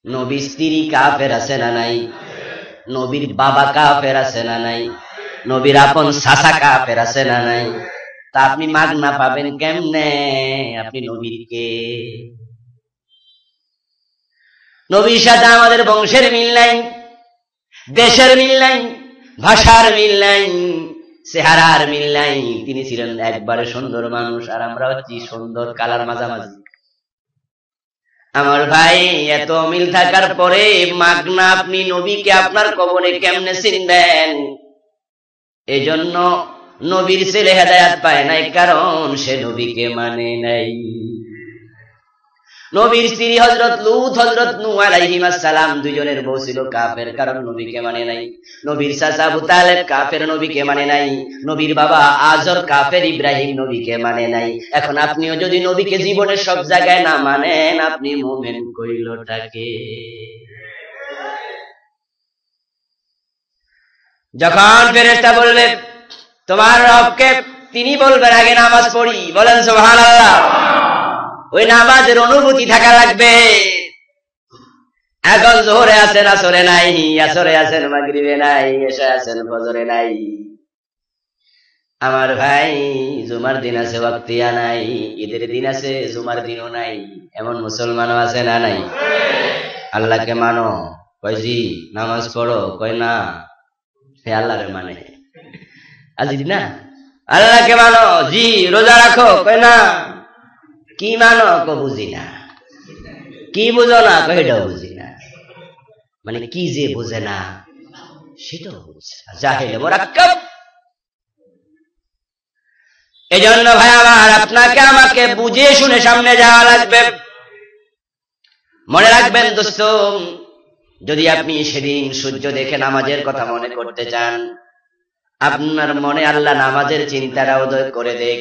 নবীর স্ত্রী কাফের আছে না নাই? নবীর বাবা কাফের আছে না নাই? নবীর আপন চাচা কাফের আছে না নাই? তা আপনি মাগনা পাবেন কেমনে? আপনি নবীর কে? নবীর সাথে আমাদের বংশের মিল নাই, দেশের মিল নাই, ভাষার মিল নাই, চেহারার মিল নাই। তিনি ছিলেন একবারে সুন্দর মানুষ, আর আমরা হচ্ছি সুন্দর কালার মাঝামাঝি। আমার ভাই, এত মিল থাকার পরে মাগনা আপনি নবীকে আপনার কবরে কেমনে চিনবেন? এই জন্য নবীর ছেলে হেদায়াত পায় নাই, কারণ সে নবীকে মানে নাই। নবীর স্ত্রী হযরত লূত, হযরত নূহ আলাইহিস সালাম দুইজনের বউ ছিল কাফের, কারণ নবীকে মানে নাই। নবীর চাচা আবু তালেব কাফের, নবীকে মানে নাই। নবীর বাবা আজর কাফের, ইব্রাহিম নবীকে মানে নাই। এখন আপনিও যদি নবীকে জীবনের সব জায়গায় না মানেন, আপনি মুমিন কইলটাকে? যখন ফেরেশতা বলবে তোমার রবকে, তিনি বলবেন আগে নামাজ পড়ি। বলেন সুবহানাল্লাহ। ওই নামাজের অনুভূতি থাকা লাগবে। এখন জোহরে আছেন, আসরে নাই, আসরে আছেন, মাগরিবে নাই, এশায় আছেন, ফজরে নাই। আমার ভাই, জুমার দিন আছে, ওয়াক্তিয়া নাই। ঈদের দিন আছে, জুমার দিনও নাই। এমন মুসলমানও আছে না নাই? আল্লাহকে মানো, কয় জি। নামাজ পড়ো, কয় না। হে আল্লাহরে মানে আজি না। আল্লাহকে মানো, জি। রোজা রাখো, কয় না। কি মানো, কো বুঝি না। কি বুঝো না, কয়টাও বুঝি না। মানে কি যে বুঝে না সেটাও বুঝে না, জাহেলে মুরাক্কাব। এই জন্য ভাই আমার, আপনাকে আমাকে বুঝে শুনে সামনে যাওয়া লাগবে। মনে রাখবেন দোস্ত, যদি আপনি সেদিন সূর্য দেখে নামাজের কথা মনে করতে চান, আপনার মনে আল্লাহ নামাজের চিন্তাটা উদয় করে দেখ,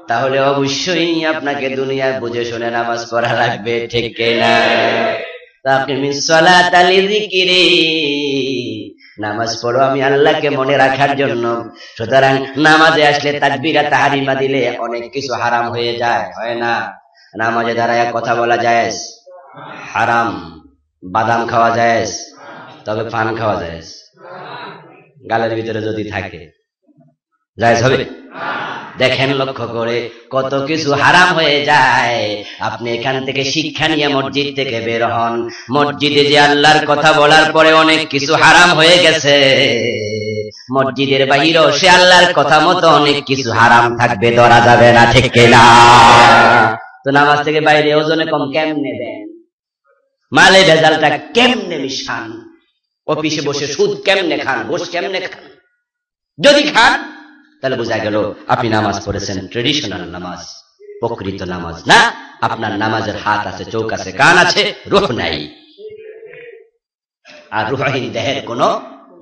তাহলে অবশ্যই আপনাকে দুনিয়ায় বুঝে শুনে নামাজ পড়া লাগবে, ঠিক কিনা? নামাজ পড়ো আমি আল্লাহকে মনে রাখার জন্য। সুতরাং নামাজে আসলে তাকবীরা তাহরিমা দিলে অনেক কিছু হারাম হয়ে যায়, হয় না? নামাজে দাঁড়ায় কথা বলা জায়েজ, হারাম। বাদাম খাওয়া জায়েজ, তবে পান খাওয়া জায়েজ। গালের ভিতরে যদি থাকে জায়েজ হবে? দেখেন লক্ষ্য করে, কত কিছু হারাম হয়ে যায়। আপনি এখান থেকে শিক্ষা নিয়ে মসজিদ থেকে বের হন। মসজিদে যে আল্লাহর কথা বলার পরে অনেক কিছু হারাম হয়ে গেছে, মসজিদের বাহিরেও সে আল্লাহর কথা মতো অনেক কিছু হারাম থাকবে, ধরা যাবে না, ঠিক কিনা? তো নামাজ থেকে বাইরে ওজনে কম কেমনে দেন? মালে ভেজালটা কেমনে মিশান? অফিসে বসে সুদ কেমনে খান? ঘুষ কেমনে খান? যদি খান তাহলে বোঝা গেল আপনি নামাজ পড়েছেন ট্রেডিশনাল নামাজ, প্রকৃত নামাজ না। আপনার নামাজের হাত আছে, চোখ আছে, কান আছে, রূহ নাই। আর রূহহীন দেহের কোনো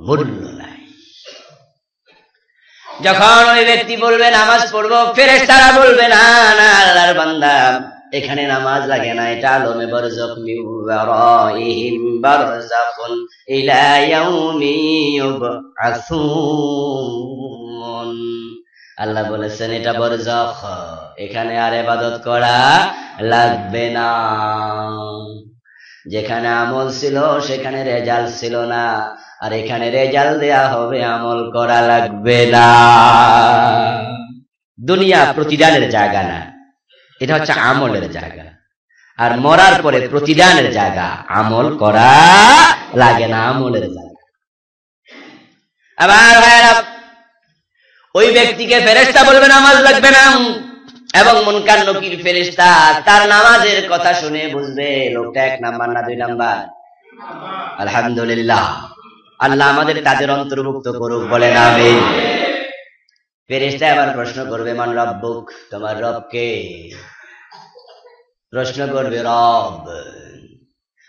মূল্য নাই। যখন ওই ব্যক্তি বলবে নামাজ পড়বো, ফেরেশতারা বলবে না না আল্লাহর বান্দা, এখানে নামাজ লাগে না, এটা আলমে বারযাখ মিন ওয়ারাইহিম বারযাখুন ইলা ইয়াউমি ইউবআসুন। আল্লাহ বলেছেন এটা বারযাখ, এখানে আর ইবাদত করা লাগবে না। যেখানে আমল ছিল সেখানে রেজাল্ট ছিল না, আর এখানে রেজাল্ট দেয়া হবে, আমল করা লাগবে না। দুনিয়া প্রতিদানের জায়গা না, এটা হচ্ছে আমলের জায়গা। আর মরার পরে প্রতিদানের জায়গা, আমল করা লাগে না, আমলের জায়গা। আবার ভাইরা, ওই ব্যক্তিকে ফেরেশতা বলবে নামাজ লাগবে না, এবং মুনকার নকির ফেরেশতা তার নামাজের কথা শুনে বুঝবে লোকটা 1 নাম্বার না 2 নাম্বার। আলহামদুলিল্লাহ, আল্লাহ আমাদের তাদের অন্তর্ভুক্ত করুক, বলেন আমিন। ফেরেশতা আবার প্রশ্ন করবে মান রব্বুক, তোমার রব কে? প্রশ্ন করবে রব,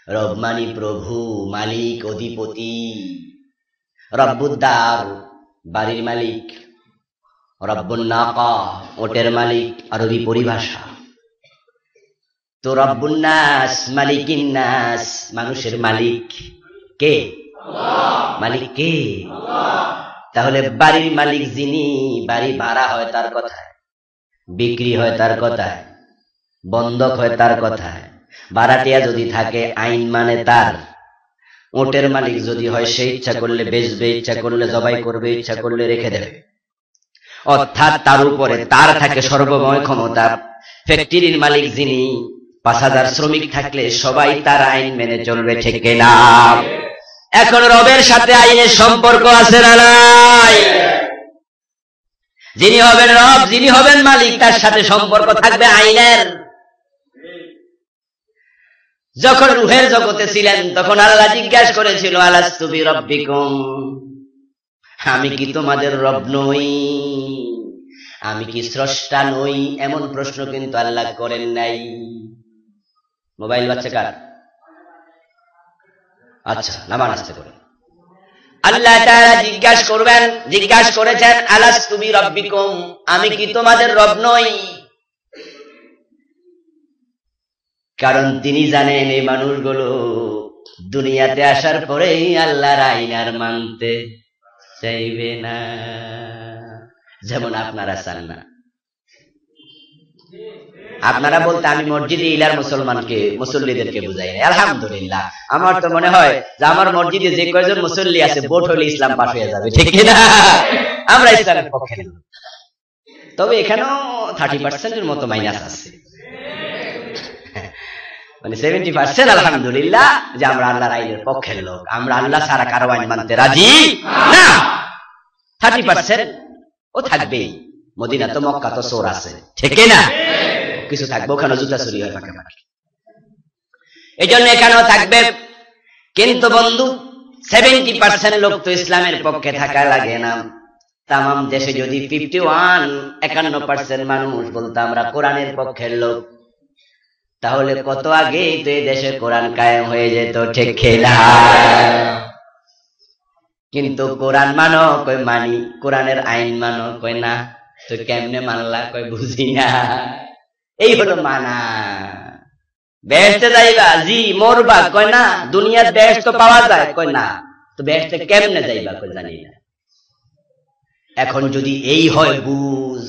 রব মানি প্রভু, মালিক, অধিপতি। রব্বুদ্দার, বাড়ির মালিক। রব্বুন নাকা, ওটের মালিক, আরবি পরিভাষা। তো রব্বুন নাস, মালিকিন নাস, মানুষের মালিক কে? আল্লাহ। মালিক কে? আল্লাহ। তাহলে বাড়ির মালিক যিনি, বাড়ি ভাড়া হয় তার কথায়, বিক্রি হয় তার কথায়, বন্ধক হয় তার কথায়, ভাড়াটিয়া যদি থাকে আইন মানে তার, ওটের মালিক যদি হয় সে ইচ্ছা করলে বেচবে, ইচ্ছা করলে জবাই করবে, ইচ্ছা করলে রেখে দেবে, অর্থাৎ তার উপরে তার থাকে সর্বময় ক্ষমতা। ফ্যাক্টরির মালিক যিনি, ৫,০০০ শ্রমিক থাকলে সবাই তার আইন মেনে চলবে, ঠিক কিনা? এখন রবের সাথে আইনের সম্পর্ক আছে না নাই? যিনি হবেন রব, যিনি হবেন মালিক, তার সাথে সম্পর্ক থাকবে আইনের। যখন রুহের জগতে ছিলেন তখন আল্লাহ জিজ্ঞাসা করেছিল, আলাস্তু বিরাব্বিকুম, আমি কি তোমাদের রব নই? আমি কি স্রষ্টা নই? এমন প্রশ্ন কিন্তু আল্লাহ করেন নাই। মোবাইল বাচ্চা কার? আচ্ছা, নামান আসতে করে আল্লাহ তাআলা জিজ্ঞাসা করেছেন, আলাস্তু বিরাব্বিকুম, আমি কি তোমাদের রব নই? কারণ তিনি জানেন এই মানুষগুলো দুনিয়াতে আসার পরেই আল্লাহর আইন আর মানতে চাইবে না, যেমন আপনারা চান না। আপনারা বলতে আমি মসজিদে ইলার মুসল্লিদেরকে বুঝাই না। আলহামদুলিল্লাহ, আমার তো মনে হয় যে আমার মসজিদে যে কয়জন মুসল্লি আছে ভোট হলে ইসলাম পাশ হয়ে যাবে, ঠিক কিনা? আমরা ইসলামের পক্ষে, তবে এখানেও 30% মতো মাইনাস আছে, মানে 70% আলহামদুলিল্লাহ যে আমরা আল্লাহর আইনের পক্ষের লোক। আমরা আল্লাহ ছাড়া কারো আইন মানতে রাজি না। 30% ও থাকবেই। মদিনা তো মক্কা তো চোর আছে, ঠিক না? কিছু থাকবে, ওখানে জুতা চুরি হয় ফাঁকে। এই জন্য এখানেও থাকবে। কিন্তু বন্ধু, 70% লোক তো ইসলামের পক্ষে থাকা লাগে না। তামাম দেশে যদি 51% মানুষ বলতো আমরা কোরআনের পক্ষের লোক, তাহলে কত আগে তো এই দেশে কোরআন কায়েম হয়ে যেত, ঠিক না? কিন্তু কোরআন মানো, কই মানি। কোরআনের আইন মানো, কই না। তো কেমনে মানলা, কই বুঝি না। এই হলো মানা। বেহেশতে যাইবা, জি। মরবা, কই না। দুনিয়ার বেহেশত তো পাওয়া যায়, কই না। তো বেহেশতে কেমনে যাইবা, কই জানি না। এখন যদি এই হয় বুঝ,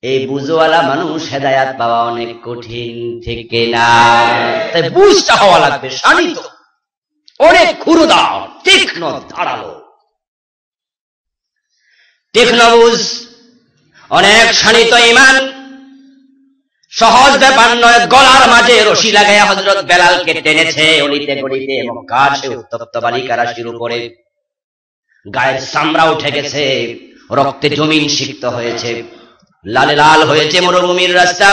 এই বুঝওয়ালা মানুষ হেদায়াত পাওয়া অনেক কঠিন, ঠিক না? তাই বুঝটা হওয়া লাগবে শানিত, অনেক ক্ষুরুদা, তীক্ষ্ণ, ধারালো, তীক্ষ্ণ বুঝ, অনেক শানিত ঈমান। সহজ ব্যাপার নয়। গলার মাঝে রশি লাগাইয়া হযরত বেলালকে টেনেছে অলিতে গলিতে, এবং কাছে উত্তপ্ত বালিকারাশির উপরে গায়ের চামড়া উঠে গেছে, রক্তে জমিন সিক্ত হয়েছে, লালে লাল হয়েছে মরুভূমির রাস্তা।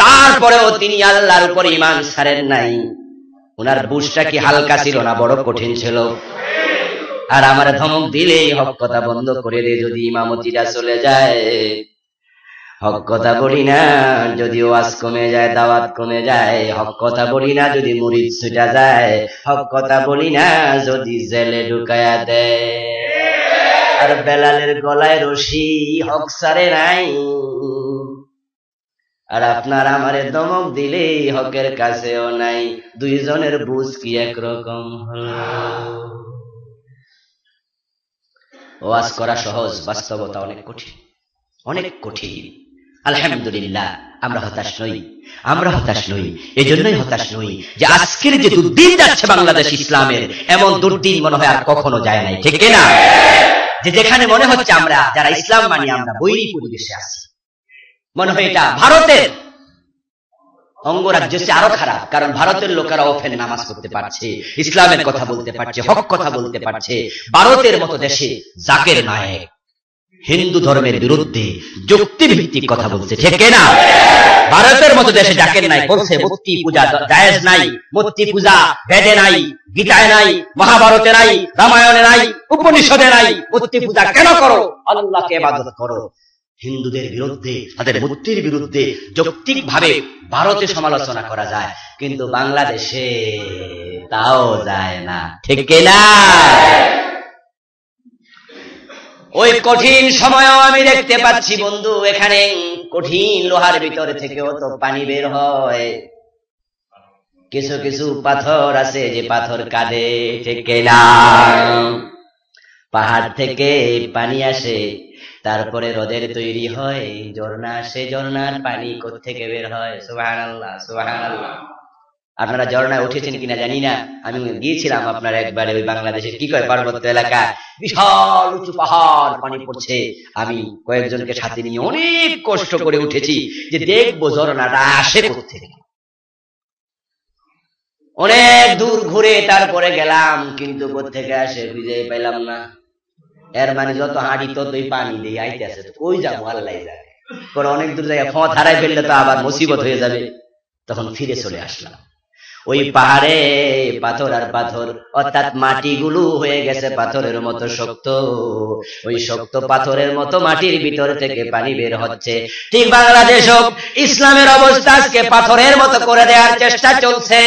তারপরেও তিনি আল্লাহর উপর ঈমান ছাড়েন নাই। ওনার বুঝটা কি হালকা ছিল না, বড় কঠিন ছিল। আর আমার ধমক দিলেই হক কথা বন্ধ করে দিয়ে যদি ইমামতিটা চলে যায়, হক কথা বলি না যদি ওয়াজ কমে যায়, দাওয়াত কমে যায়, হক কথা বলি না যদি মুরিদ ছুটা যায়, হক কথা বলি না যদি জেলে ঢুকায়া দেয়। আর বেলালের গলায় রশি, হক সারে নাই। আর আপনার আমারে ধমক দিলেই হকের কাছেও নাই। দুইজনের বুঝ কি একরকম হলো? ওয়াজ করা সহজ, বাস্তবতা অনেক কঠিন, অনেক কঠিন। আলহামদুলিল্লাহ আমরা হতাশ নই, আমরা হতাশ নই। এই জন্যই হতাশ নই যে আজকের যে দুর্দিন যাচ্ছে বাংলাদেশ ইসলামের, এমন দুর্দিন মনে হয় আর কখনো যায় নাই, ঠিক না? যে যেখানে মনে হচ্ছে আমরা যারা ইসলাম মানি আমরা বৈরী পরিবেশে আছি। মনে হয় এটা ভারতের অঙ্গরাজ্য আরো খারাপ, কারণ ভারতের লোকেরা ওপেন নামাজ পড়তে পারছে, ইসলামের কথা বলতে পারছে, হক কথা বলতে পারছে। ভারতের মতো দেশে জাকের নায়েক হিন্দু ধর্মের বিরুদ্ধে যুক্তিভিত্তিক কথা বলছে, ঠিক না? ভারতের মতো দেশে জাকের নায়েক বলছে মূর্তি পূজা জায়েজ নাই, মূর্তি পূজা বেদে নাই, গীতায় নাই, মহাভারতে নাই, রামায়ণে নাই, উপনিষদে নাই। মূর্তি পূজা কেন করো? আল্লাহকে ইবাদত করো। হিন্দুদের বিরুদ্ধে, তাদের মূর্তির বিরুদ্ধে যৌক্তিক ভাবে ভারতে সমালোচনা করা যায়, কিন্তু বাংলাদেশে তাও যায় না, ঠিক না? ওই কঠিন সময়ও আমি দেখতে পাচ্ছি বন্ধু, এখানে কঠিন লোহার ভিতরে থেকেও তো পানি বের হয়। কিছু কিছু পাথর আছে যে পাথর কাঁদে, ঠিক না? পাহাড় থেকে পানি আসে, তারপরে হ্রদের তৈরি হয়, ঝর্ণা আসে, ঝর্ণার পানি কোত্থেকে বের হয়। সুবহানাল্লাহ, সুবহানাল্লাহ। আপনারা ঝর্ণায় উঠেছেন কিনা জানি না, আমি গিয়েছিলাম আপনার একবারে ওই বাংলাদেশের কি কয় পার্বত্য এলাকা, বিশাল উঁচু পাহাড়, পানি পড়ছে। আমি কয়েকজনকে সাথে নিয়ে অনেক কষ্ট করে উঠেছি যে দেখবো ঝর্ণাটা আসে কোত্থেকে। অনেক দূর ঘুরে তারপরে গেলাম, কিন্তু কোত্থেকে আসে খুঁজে পাইলাম না। এর মানে যত হাঁড়ি ততই পানি দিয়ে আইতে আছে, কই যাবো আল্লাহ জানে। পরে অনেক দূর জায়গায় পথ হারাই ফেললে তো আবার মুসিবত হয়ে যাবে। তখন ফিরে চলে আসলাম। ওই পাহাড়ে পাথর আর পাথর, অর্থাৎ মাটিগুলো হয়ে গেছে পাথরের মতো শক্ত। ওই শক্ত পাথরের মতো মাটির ভিতর থেকে পানি বের হচ্ছে। ঠিক বাংলাদেশও ইসলামের অবস্থা আজকে পাথরের মতো করে দেওয়ার চেষ্টা চলছে,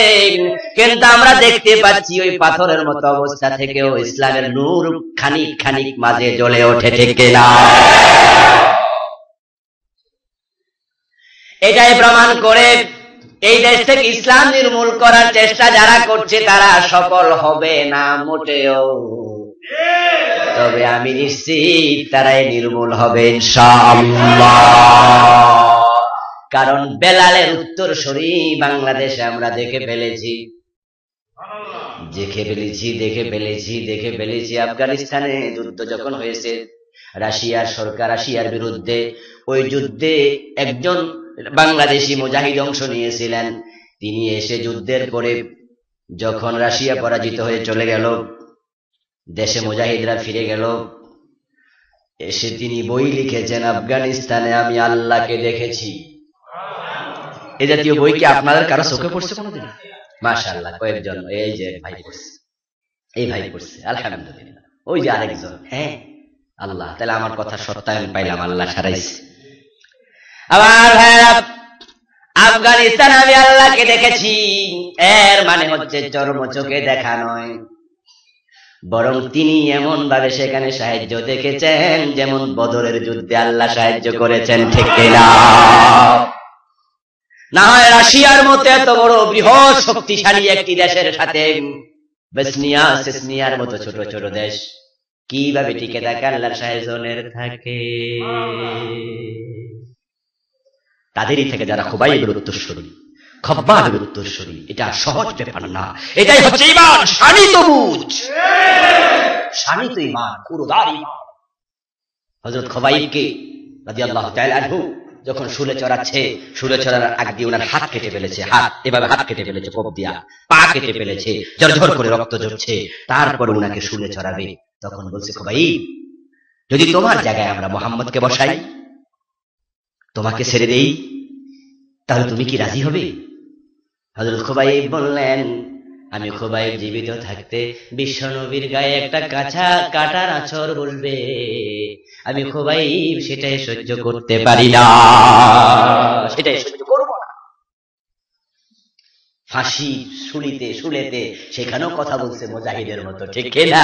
কিন্তু আমরা দেখতে পাচ্ছি ওই পাথরের মতো অবস্থা থেকেও ইসলামের নূর খানিক খানিক মাঝে জ্বলে ওঠে, ঠিক না? এটাই প্রমাণ করে এই দেশ থেকে ইসলাম নির্মূল করার চেষ্টা যারা করছে তারা সফল হবে না মোটেও। তবে আমি নিশ্চিত তারাই নির্মূল হবে ইনশাআল্লাহ। কারণ বেলালের উত্তরসূরি বাংলাদেশে আমরা দেখে ফেলেছি। আফগানিস্তানে যুদ্ধ যখন হয়েছে, রাশিয়ার সরকার রাশিয়ার বিরুদ্ধে, ওই যুদ্ধে একজন বাংলাদেশি মুজাহিদ অংশ নিয়েছিলেন। তিনি এসে যুদ্ধের পরে যখন রাশিয়া পরাজিত হয়ে চলে গেল, দেশে মুজাহিদরা ফিরে গেল, এসে তিনি বই লিখেছেন, আফগানিস্তানে আমি আল্লাহকে দেখেছি। এই জাতীয় বই কি আপনাদের কারো চোখে পড়ছে কোনোদিন? মাশাআল্লাহ, কয়েকজন, এই যে ভাই পড়ছে, এই ভাই পড়ছে, আলহামদুলিল্লাহ। ওই যে আরেকজন, হ্যাঁ আল্লাহ, তাহলে আমার কথা সত্যায়ন পাইলাম, আল্লাহ সারাইছে। আমার ভাইরা, আফগানিস্তান আমি আল্লাহকে দেখেছি এর মানে হচ্ছে চর্ম চোখে দেখা নয়, বরং তিনি এমন ভাবে সেখানে সাহায্য দেখেছেন যেমন বদরের যুদ্ধে আল্লাহ সাহায্য করেছেন, ঠিক না? না হয় রাশিয়ার মতো এত বড় বৃহৎ শক্তিশালী একটি দেশের সাথে বসনিয়া সেসনিয়ার মতো ছোট ছোট দেশ কিভাবে টিকে থাকে আল্লাহর সাহায্যের থাকে। তাদেরই থেকে যারা খুবাইবের উত্তরসূরি, খব্বাবের উত্তরসূরি, এটা সহজ ব্যাপার না। এটাই হচ্ছে ঈমান, শানিত বুঝ, শানিত ঈমান, পুরোদার ঈমান। হযরত খুবাইবকে রাদিয়াল্লাহু তাআলা আনহু যখন শুলে চড়াচ্ছে, শুলে চড়ার আগ দিয়ে ওনার হাত কেটে ফেলেছে, হাত এভাবে হাত কেটে ফেলেছে, কোপ দিয়া পা কেটে ফেলেছে, ঝরঝর করে রক্ত ঝরছে। তারপরে ওনাকে শুলে চড়াবে, তখন বলছে, খুবাইব যদি তোমার জায়গায় আমরা মুহাম্মদকে বসাই, তোমাকে ছেড়ে দেই, তাহলে তুমি কি রাজি হবে? হযরত খুবাইব বললেন, আমি খুবাইব জীবিত থাকতে বিশ্বনবীর গায়ে একটা কাঁটার আঁচড় বলবে, আমি খুবাইব সেটাই সহ্য করতে পারি না, সেটাই সহ্য করব না। ফাঁসি শুলেতে সেখানেও কথা বলছে মুজাহিদের মতো, ঠিক না?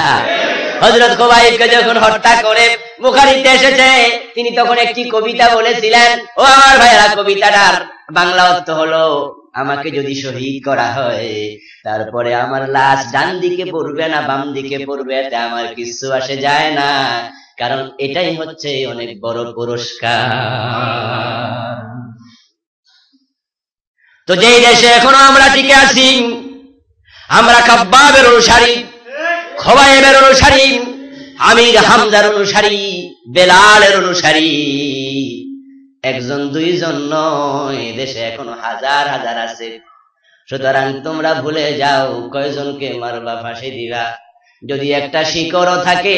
হযরত খুবাইবকে যখন হত্যা করে বুখারীতে এসেছে, তিনি তখন একটি কবিতা বলেছিলেন। ও আমার ভাইরা, কবিতাটার বাংলা অর্থ হলো, আমাকে যদি শহীদ করা হয় তারপরে আমার লাশ ডান দিকে পড়বে না বাম দিকে পড়বে, এতে আমার কিছু আসে যায় না, কারণ এটাই হচ্ছে অনেক বড় পুরস্কার। তো যেই দেশে এখনো আমরা টিকে আছি, আমরা খাব্বাবের অনুসারী, খুবাইবের অনুসারী, আমির হামজার অনুসারী, বেলালের অনুসারী, একজন দুইজন নয়, দেশে এখনো হাজার হাজার আছে। সুতরাং তোমরা ভুলে যাও কয়জনকে মারবা, ফাঁসি দিবা। যদি একটা শিকড়ও থাকে,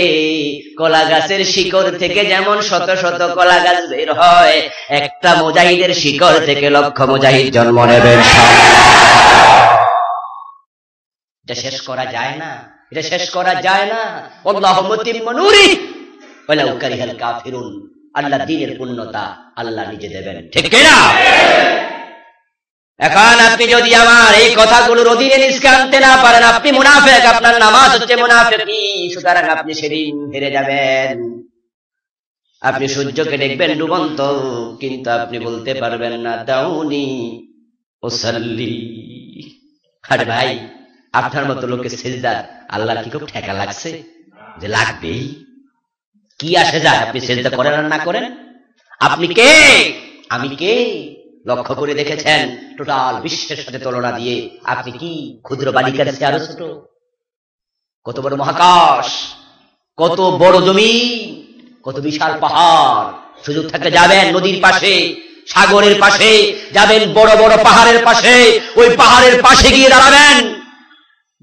কলা গাছের শিকড় থেকে যেমন শত শত কলা গাছ বের হয়, একটা মুজাহিদের শিকড় থেকে লক্ষ মুজাহিদ জন্ম নেবেন। এটা শেষ করা যায় না, এটা শেষ করা যায় না। আল্লাহু মুতিম্মু নূরি ওয়ালাউ কারিহাল কাফিরুন, আল্লাহ দ্বীনের পূর্ণতা আল্লাহ নিজে দেবেন, ঠিক না? এখন আপনি যদি আমার এই কথাগুলোর অধীনে নিজকে আনতে না পারেন, আপনি মুনাফিক, আপনার নামাজ হচ্ছে মুনাফিকি। সুতরাং আপনি সেদিন হেরে যাবেন। আপনি সূর্যকে দেখবেন ডুবন্ত, কিন্তু আপনি বলতে পারবেন না দাউনি উসাল্লি। আরে ভাই, আপনার মতো লোকের সিজদা আল্লাহর কি খুব ঠেকা লাগছে? যে লাগবেই, কি আসে যায় আপনি সেজদা করেন আর না করেন? আপনি কে, আমি কে? লক্ষ্য করে দেখেছেন টোটাল বিশ্বের সাথে তুলনা দিয়ে আপনি কি ক্ষুদ্র বালিকার চেয়ে আরো ছোট? কত বড় মহাকাশ, কত বড় জমি, কত বিশাল পাহাড়। সুযোগ থাকলে যাবেন নদীর পাশে, সাগরের পাশে যাবেন, বড় বড় পাহাড়ের পাশে, ওই পাহাড়ের পাশে গিয়ে দাঁড়াবেন,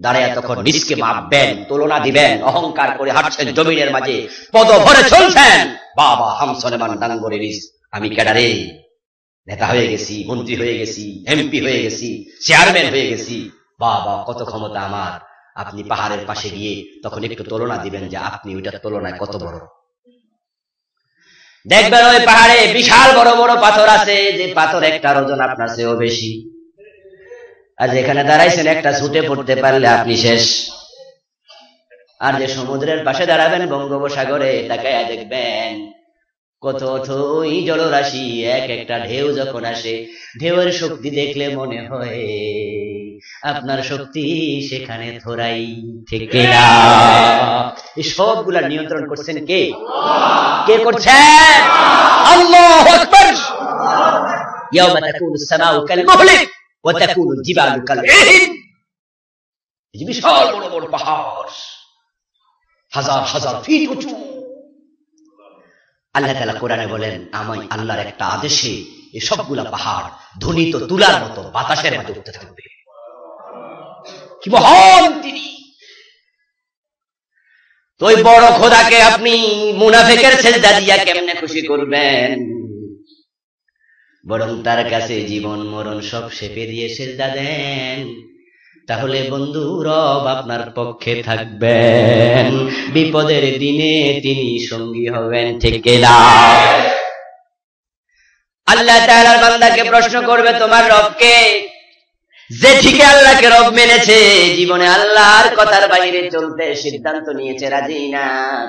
দাঁড়ায় তখন নিজকে মাপবেন, তুলনা দিবেন। অহংকার করে হাঁটছেন জমিনের মাঝে, পদ ভরে চলছেন, বাবা হামসলেমান ডাঙ্গরে রিস, আমি ক্যাডারে নেতা হয়ে গেছি, মন্ত্রী হয়ে গেছি, এমপি হয়ে গেছি, চেয়ারম্যান হয়ে গেছি, বাবা কত ক্ষমতা আমার। আপনি পাহাড়ের পাশে গিয়ে তখন একটু তুলনা দিবেন যে আপনি ওইটার তুলনায় কত বড়। দেখবেন ওই পাহাড়ে বিশাল বড় বড় পাথর আছে, যে পাথর একটার ওজন আপনার চেয়েও বেশি। আর যেখানে দাঁড়াইছেন একটা ছুটে পড়তে পারলে আপনি শেষ। আর যে সমুদ্রের পাশে দাঁড়াবেন বঙ্গোপসাগরে, তাকায়া দেখবেন কত অথই জলরাশি, এক একটা ঢেউ যখন আসে, ঢেউয়ের শক্তি দেখলে মনে হয় আপনার শক্তি সেখানে থোড়াই থেকে না। এই সবগুলা নিয়ন্ত্রণ করছেন কে? কে করছেন? আল্লাহু আকবার। ইয়াওমা তাকুনুস সামাউ কাল-মুহল ওয়া তাকুনুল জিবালু কাল-ইহন। এই বিশাল বড় বড় পাহাড়, হাজার হাজার ফিট উঁচু। আল্লাহ তাআলা কোরআনে বলেন, আমি আল্লাহর একটা আদেশে এই সবগুলা পাহাড় ধ্বনিত তুলার মতো বাতাসের মধ্যে উঠতে থাকবে। কি মহান তিনি! তো ওই বড় খোদাকে আপনি মুনাফিকের সেজদা দিয়া কেমনে খুশি করবেন? বরং তার কাছে জীবন মরণ সব সেপে দিয়ে সেজদা দেন। তাহলে বন্ধু রব আপনার পক্ষে থাকবেন, বিপদের দিনে তিনি সঙ্গী হবেন, ঠিক না? আল্লাহ তাআলার বান্দাকে প্রশ্ন করবে, তোমার রবকে? যে ঠিকই আল্লাহকে রব মেনেছে, জীবনে আল্লাহর কথার বাইরে চলতে সিদ্ধান্ত নিয়েছে, রাজি না,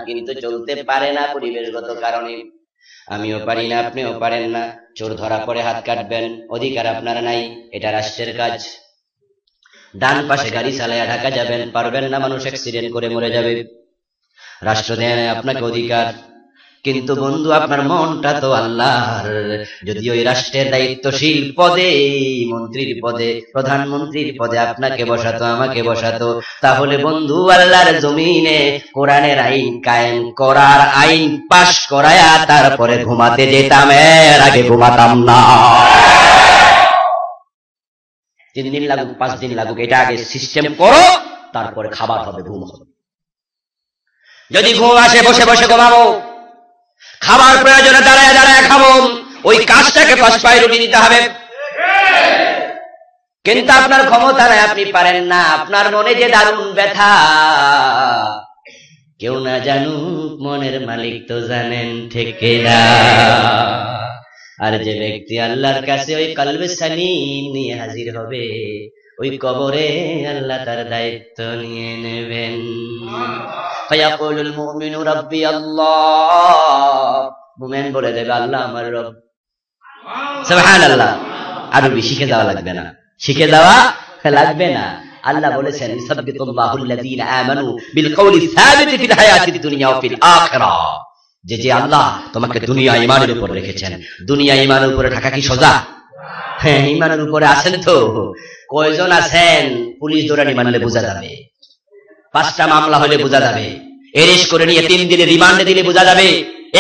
কিন্তু চলতে পারে না পরিবেশগত কারণে। আমিও পারি না, আপনিও পারেন না। চোর ধরা পড়ে হাত কাটবেন, অধিকার আপনার নাই, এটা রাষ্ট্রের কাজ। ডান পাশে গাড়ি চালায়া ঢাকা যাবেন, পারবেন না, মানুষ অ্যাক্সিডেন্ট করে মরে যাবে, রাষ্ট্র দেয় না আপনাকে অধিকার। কিন্তু বন্ধু আপনার মনটা তো আল্লাহর। যদি ওই রাষ্ট্রের দায়িত্বশীল পদে, মন্ত্রীর পদে, প্রধানমন্ত্রীর পদে আপনাকে বসাতো, আমাকে বসাতো, তাহলে বন্ধু আল্লাহর জমিনে কোরআনের আইন কায়েম করার, আইন পাশ করায়া তারপরে ঘুমাতে যেতাম, এর আগে ঘুমাতাম না। 3 দিন লাগুক, 5 দিন লাগুক, এটা আগে সিস্টেম করো, তারপরে খাবার হবে, ঘুম হবে। যদি ঘুম আসে বসে বসে ঘুমাবো, খাবার প্রয়োজনে দাঁড়ায় দাঁড়ায় খাবো, ওই কাজটাকে পাশ পায়ে রুটি দিতে হবে। কিন্তু আপনার ক্ষমতা নাই, আপনি পারেন না। আপনার মনে যে দারুণ ব্যথা, কেউ না জানুক, মনের মালিক তো জানেন, ঠিক না? আর যে ব্যক্তি আল্লাহর কাছে ওই কলবে সালিম নিয়ে হাজির হবে, ওই কবরে আল্লাহ তার দায়িত্ব নিয়ে নেবেন। ফায়াকুলুল মুমিনু রাব্বি আল্লাহ, মুমিন বলে দেবে আল্লাহ আমার রব। সুবহানাল্লাহ। আরবি শিখে যাওয়া লাগবে না, শিখে যাওয়া লাগবে না। আল্লাহ বলেছেন, ইসাব্বিতুল্লাহুল্লাযীনা আমানু বিল কওলি সাবিতি ফিল হায়াতিদ দুনিয়া ওয়া ফিল আখিরাহ। যে আল্লাহ তোমাকে দুনিয়া ঈমানের উপর রেখেছেন। দুনিয়া ঈমানের উপরে থাকা কি সোজা? হ্যাঁ, ঈমানের উপরে আছেন তো। কয়জন আছেন? পুলিশ দৌড়ানি মানলে বোঝা যাবে, 5টা মামলা হলে বোঝা যাবে, এরেস্ট করে নিয়ে 3 দিনে রিমান্ডে দিলে বোঝা যাবে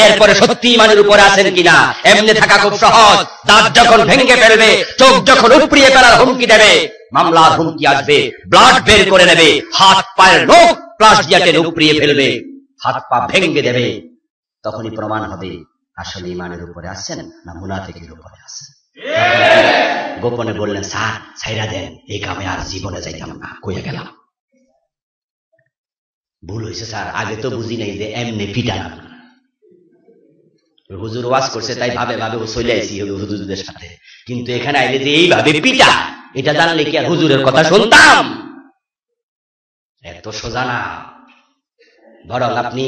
এরপরে সত্যি ঈমানের উপরে আছেন কিনা। এমনি থাকা খুব সহজ। দাঁত যখন ভেঙে ফেলবে, চোখ যখন উপড়িয়ে ফেলার হুমকি দেবে, মামলার হুমকি আসবে, ব্লাড বের করে নেবে, হাত পায়ের নখ প্লাস দিয়ে টেনে উপড়িয়ে ফেলবে, হাত পা ভেঙে দেবে, তখনই প্রমাণ হবে আসলে ঈমানের উপরে আছেন না মুনাফিকের উপরে আছেন। গোপনে বললেন, স্যার ছাইরা দেন, এই কামে আর জীবনে যাইতাম না, কইয়া গেলাম। ভুল হয়েছে স্যার, আগে তো বুঝি নাই যে এমনি পিটা না। হুজুর ওয়াজ করছে তাই ভাবে ভাবে ও চলে আইছি হুজুরদের সাথে, কিন্তু এখানে আইলে যে এইভাবে পিটা, এটা জানলে কি আর হুজুরের কথা শুনতাম? এত সোজা না। বরং আপনি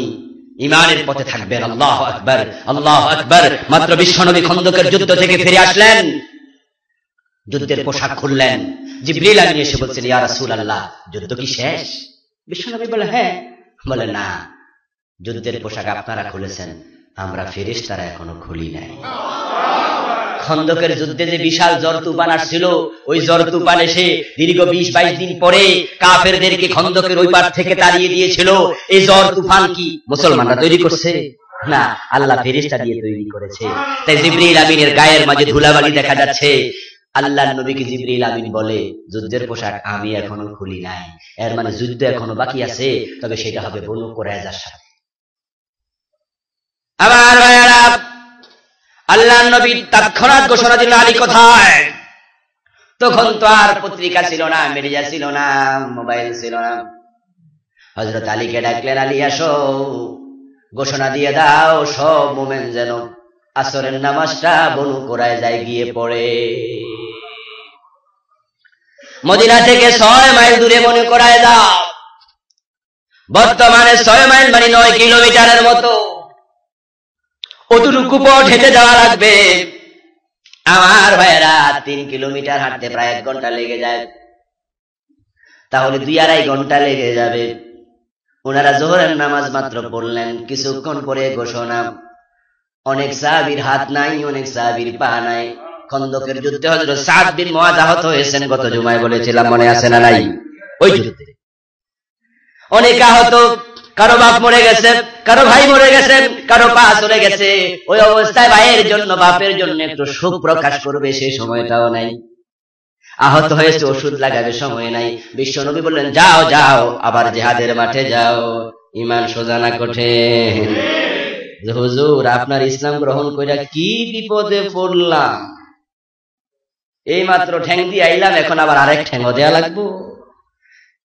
ঈমানের পথে থাকবেন। আল্লাহু আকবার, আল্লাহু আকবার। মাত্র বিশ্বনবী খন্দকের যুদ্ধ থেকে ফিরে আসলেন, যুদ্ধের পোশাক খুললেন, জিবরিল আমিন এসে বলছেন, ইয়া রাসূলুল্লাহ, যুদ্ধ কি শেষ? বিশ্বনবী বলে, হ্যাঁ। বলে, না, যুদ্ধের পোশাক আপনারা খুলেছেন, আমরা ফেরেশতারা এখনো খুলি নাই। খন্দকের যুদ্ধে যে বিশাল ঝড় তুফান আসছিল, ওই ঝড় তুফান এসে দীর্ঘ 20-22 দিন পরে কাফেরদেরকে খন্দকের ওই পার থেকে তাড়িয়ে দিয়েছিল। এই ঝড় তুফান কি মুসলমানরা তৈরি করছে? না, আল্লাহ ফেরেশতা দিয়ে তৈরি করেছে। তাই জিবরিল আমিনের গায়ের মাঝে ধুলাবালি দেখা যাচ্ছে। আল্লাহর নবীকে জিবরিল আমিন বলে, যুদ্ধের পোশাক আমি এখনো খুলি নাই। এর মানে যুদ্ধ এখনো বাকি আছে, তবে সেটা হবে বনু কুরাইজার সাথে। আমার ভাইয়েরা, আল্লাহর নবী তৎক্ষণাৎ ঘোষণা দিল, আলী কোথায়? তখন তো আর পত্রিকা ছিল না, মিডিয়া ছিল না, মোবাইল ছিল না। হযরত আলীকে ডাকলেন, আলী আসো, ঘোষণা দিয়ে দাও সব মুমিন যেন আসরের নামাজটা বনু কুরাইজায় গিয়ে পড়ে। মদিনা থেকে 6 মাইল দূরে বনু কুরাইজা, বর্তমানে 6 মাইল মানে 9 কিলোমিটারের মতো। অতটুকু পথ হেঁটে যাওয়া লাগবে। আমার ভাইয়েরা, 3 কিলোমিটার হাঁটতে প্রায় 1 ঘন্টা লেগে যায়, তাহলে 2-2.5 ঘন্টা লেগে যাবে। ওনারা জোহরের নামাজ মাত্র পড়লেন, কিছুক্ষণ পরে ঘোষণা, অনেক সাহাবীর হাত নাই, অনেক সাহাবীর পা নাই। খন্দকের যুদ্ধে হযরত সাদ বিন মুআয আহত হয়েছেন, গত জুমায় বলেছিলাম, মনে আছে না নাই? ওই যুদ্ধে অনেক আহত, কারো বাপ মরে গেছে, কারো ভাই মরে গেছে, কারো পা চলে গেছে। ওই অবস্থায় ভাইয়ের জন্য, বাপের জন্য একটু শোক প্রকাশ করবে, সেই সময়টাও নাই। আহত হয়েছে, ওষুধ লাগাবে সময় নাই। বিশ্বনবী বললেন, যাও যাও, আবার জিহাদের মাঠে যাও, ঈমান সোজা না কঠিন। হুজুর, আপনার ইসলাম গ্রহণ কইরা কি বিপদে পড়লাম, এই মাত্র ঠ্যাং দিয়ে আইলাম, এখন আবার আরেক ঠ্যাংও দেয়া লাগবো।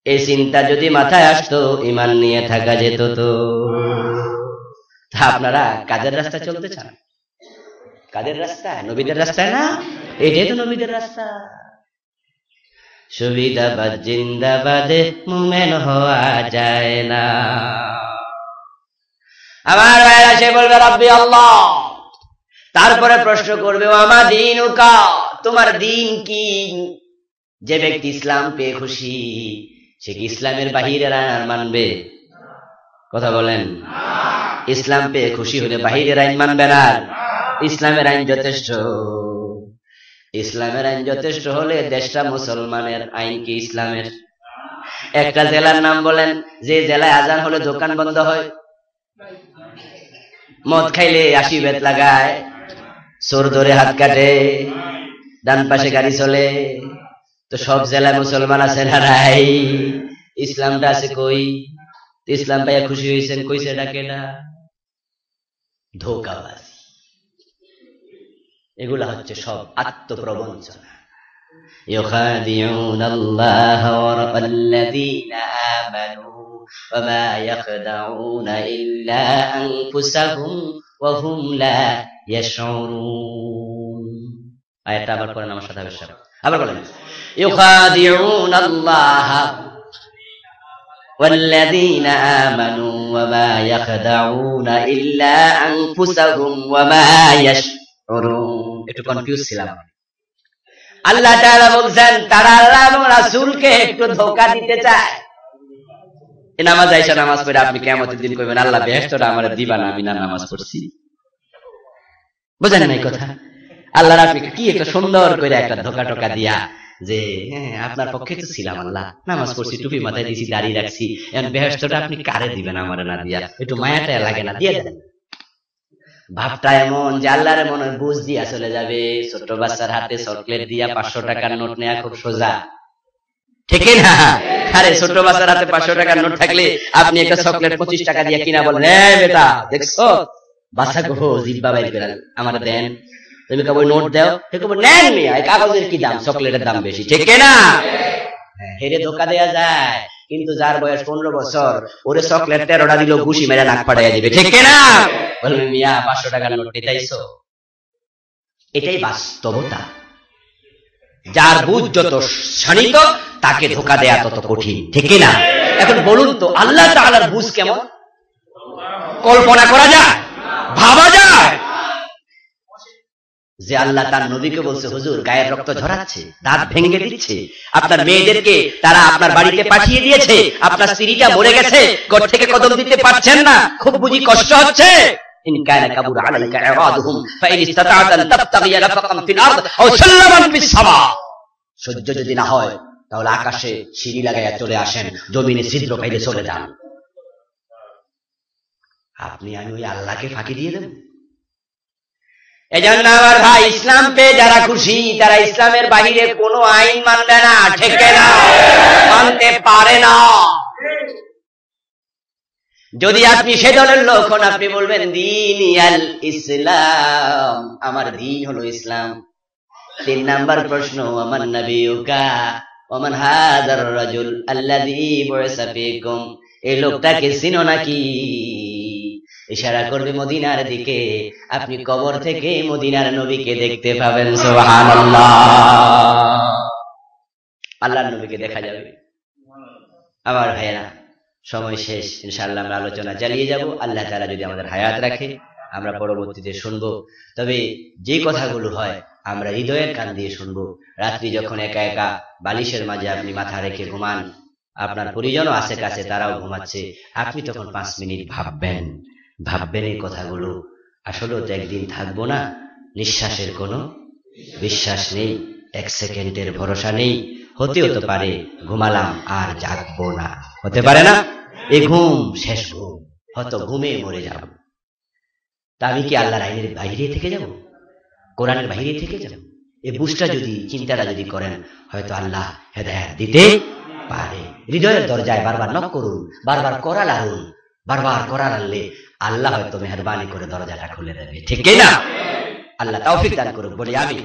এই চিন্তা যদি মাথায় আসতো, ঈমান নিয়ে থাকা যেত। তো আপনারা কাজের রাস্তায় চলতে চান? কাদের রাস্তায়? নবীদের রাস্তায় না? এটাই তো নবীদের রাস্তা। সুবিধাবাদ জিন্দাবাদে মুমিন হওয়া যায় না। আমার ভাইরা, সে বলবে রাব্বি আল্লাহ, তারপরে প্রশ্ন করবে, ওয়ামা দীনুকা, তোমার দিন কি? যে ব্যক্তি ইসলাম পেয়ে খুশি, সে কি ইসলামের বাহিরের আইন আর মানবে? কথা বলেন। ইসলাম পেয়ে খুশি হলে বাহিরের আইন মানবে না? ইসলামের আইন যথেষ্ট। ইসলামের আইন যথেষ্ট হলে দেশটা মুসলমানের, আইন কি ইসলামের? একটা জেলার নাম বলেন, যে জেলায় আজান হলে দোকান বন্ধ হয়, মদ খাইলে 80 বেত লাগায়, চোর ধরে হাত কাটে, ডান পাশে গাড়ি চলে, তো সব জেলায় মুসলমান আছে না নাই? ইসলামটা আছে কই? ইসলাম পাইয়া খুশি হয়েছেন, কইছে ডাকেটা ধোঁকাবাজ। এগুলা হচ্ছে সব আত্মপ্রবঞ্চনা। ইউখাদিউনাল্লাহা ওয়াল্লাযীনা আমানু ওয়া মা ইয়াখদাউনা ইল্লা আনফুসাহুম ওয়া হুম লা ইয়াশউরুন। আয়াতটা আবার পড়েন আমার সাথে, আবার বলেন, ইউখাদিউনাল্লাহা ওয়াল্লাযীনা আমানু ওয়া মা ইয়াখদাউনা ইল্লা আনফুসাহুম ওয়া মা ইয়াশউরুন। একটু কনফিউজ ছিলাম। আল্লাহ তাআলা বলছেন, তারা আল্লাহ এবং রাসূলকে একটু ধোঁকা দিতে চায়। এই নামাজ আইসা নামাজ পড়ে আপনি কিয়ামতের দিন কইবেন, আল্লাহ বেহেশতটা আমারে দিবা না, আমি না নামাজ পড়ছি। বুঝেন নাই কথা? আল্লাহর আপনি কি একটা সুন্দর করে একটা ধোঁকা টোকা দিয়া, যে হ্যাঁ আপনার পক্ষে তো ছিলাম, আল্লাহ নামাজ পড়ছি, টুপি মাথায় দিয়েছি, দাড়ি রাখছি, এখন বেহেশতটা আপনি কারে দিবেন আমারে না দিয়া? একটু মায়াটা লাগে না, দিয়ে দেন। ভাবটা এমন যে আল্লাহর মনে বুঝ দিয়া চলে যাবে। ছোট বাচ্চার হাতে চকলেট দিয়া 500 টাকার নোট নেওয়া খুব সোজা, ঠিক না? আরে ছোট বাচ্চার হাতে 500 টাকার নোট থাকলে আপনি একটা চকলেট 25 টাকা দিয়ে কিনা বলেন, হ্যাঁ বেটা দেখছো, বাচ্চা কো জিব্বা বাইর করে আমার দেন, তুমি কবে নোট দাও, নেন মিয়া, এই কাগজের কি দাম, চকলেটের দাম বেশি, ঠিক না? হেরে ধোকা দেয়া যায়। কিন্তু যার বয়স 15 বছর, ওরে চকলেট 13টা দিল, ঘুষি মেরে নাক ফাটাইয়া দিবে, ঠিক না? বলবে মিয়া 500 টাকার নোট পেতাইছো। এটাই বাস্তবতা। যার বুঝ যত শানিত, তাকে ধোকা দেয়া তত কঠিন, ঠিক না? এখন বলুন তো, আল্লাহ তাআলার বুঝ কেমন? কল্পনা করা যায়? ভাবা যায়? যে আল্লাহ তার নবীকে বলছে, হুজুর গায়ের রক্ত ঝরাচ্ছে, দাঁত ভেঙে দিচ্ছে, আপনার মেয়েদেরকে তারা আপনার বাড়িতে পাঠিয়ে দিয়েছে, আপনার স্ত্রীটা মরে গেছে, ঘর থেকে কদম দিতে পারছেন না, খুব বুঝি কষ্ট হচ্ছে। ইন কানা কাবুর আলাইকা ইরাদুহুম ফাইন ইসতাতা'তা আন তাবতাগি রাফাকান ফিল আরদ আও সাল্লামান ফিস সামা। সহ্য যদি না হয় তাহলে আকাশে সিঁড়ি লাগাইয়া চলে আসেন, জমিনে ছিদ্র পাইলে চলে যান। আপনি আমি ওই আল্লাহকে ফাঁকি দিয়ে দেব? এজন্য আমার ভাই, ইসলাম পেয়ে যারা খুশি, তারা ইসলামের বাহিরে কোনো আইন মানবে না, ঠিক না? মানতে পারে না। যদি আপনি সে দলের লোক হন, আপনি বলবেন দীনিয়াল ইসলাম, আমার দিন হলো ইসলাম। 3 নাম্বার প্রশ্ন, আমার নবিয়ুকা ওমান হাযার রাজুল আল্লাযী বুইসা ফীকুম, এই লোকটাকে চিনো নাকি? ইশারা করবে মদিনার দিকে, আপনি কবর থেকে মদিনার নবীকে দেখতে পাবেন। সুবহানাল্লাহ, আল্লাহর নবীকে দেখা যাবে। আমার ভাইয়েরা, সময় শেষ, ইনশাআল্লাহ আমরা আলোচনা চালিয়ে যাব। আল্লাহ তাআলা যদি আমাদের হায়াত রাখে, আমরা পরবর্তীতে শুনবো। তবে যে কথাগুলো হয় আমরা হৃদয়ের কান দিয়ে শুনবো। রাত্রি যখন একা একা বালিশের মাঝে আপনি মাথা রেখে ঘুমান, আপনার পরিজনও আছে কাছে, তারাও ঘুমাচ্ছে, আপনি তখন 5 মিনিট ভাববেন এই কথাগুলো। আসলেও তো একদিন থাকবো না, নিঃশ্বাসের কোনো বিশ্বাস নেই, 1 সেকেন্ডের ভরসা নেই, হতেও তো পারে ঘুমালাম আর জাগবো না, হতে পারে না? এই ঘুম শেষ ঘুম, হয়তো ঘুমে মরে যাব। তা আমি কি আল্লাহর আইনের বাইরে থেকে যাব? কোরআনের বাইরে থেকে যাব? এই বুঝটা যদি, চিন্তাটা যদি করেন, হয়তো আল্লাহ হেদায়েত দিতে পারে। হৃদয়ের দরজায় বারবার নক করুন, বারবার করা লাগুন, বারবার করা লাগলে আল্লাহ হয়তো মেহেরবানি করে দরজাটা খুলে দেবে, ঠিক না? আল্লাহ তৌফিক দান করুক, বলি আমিন।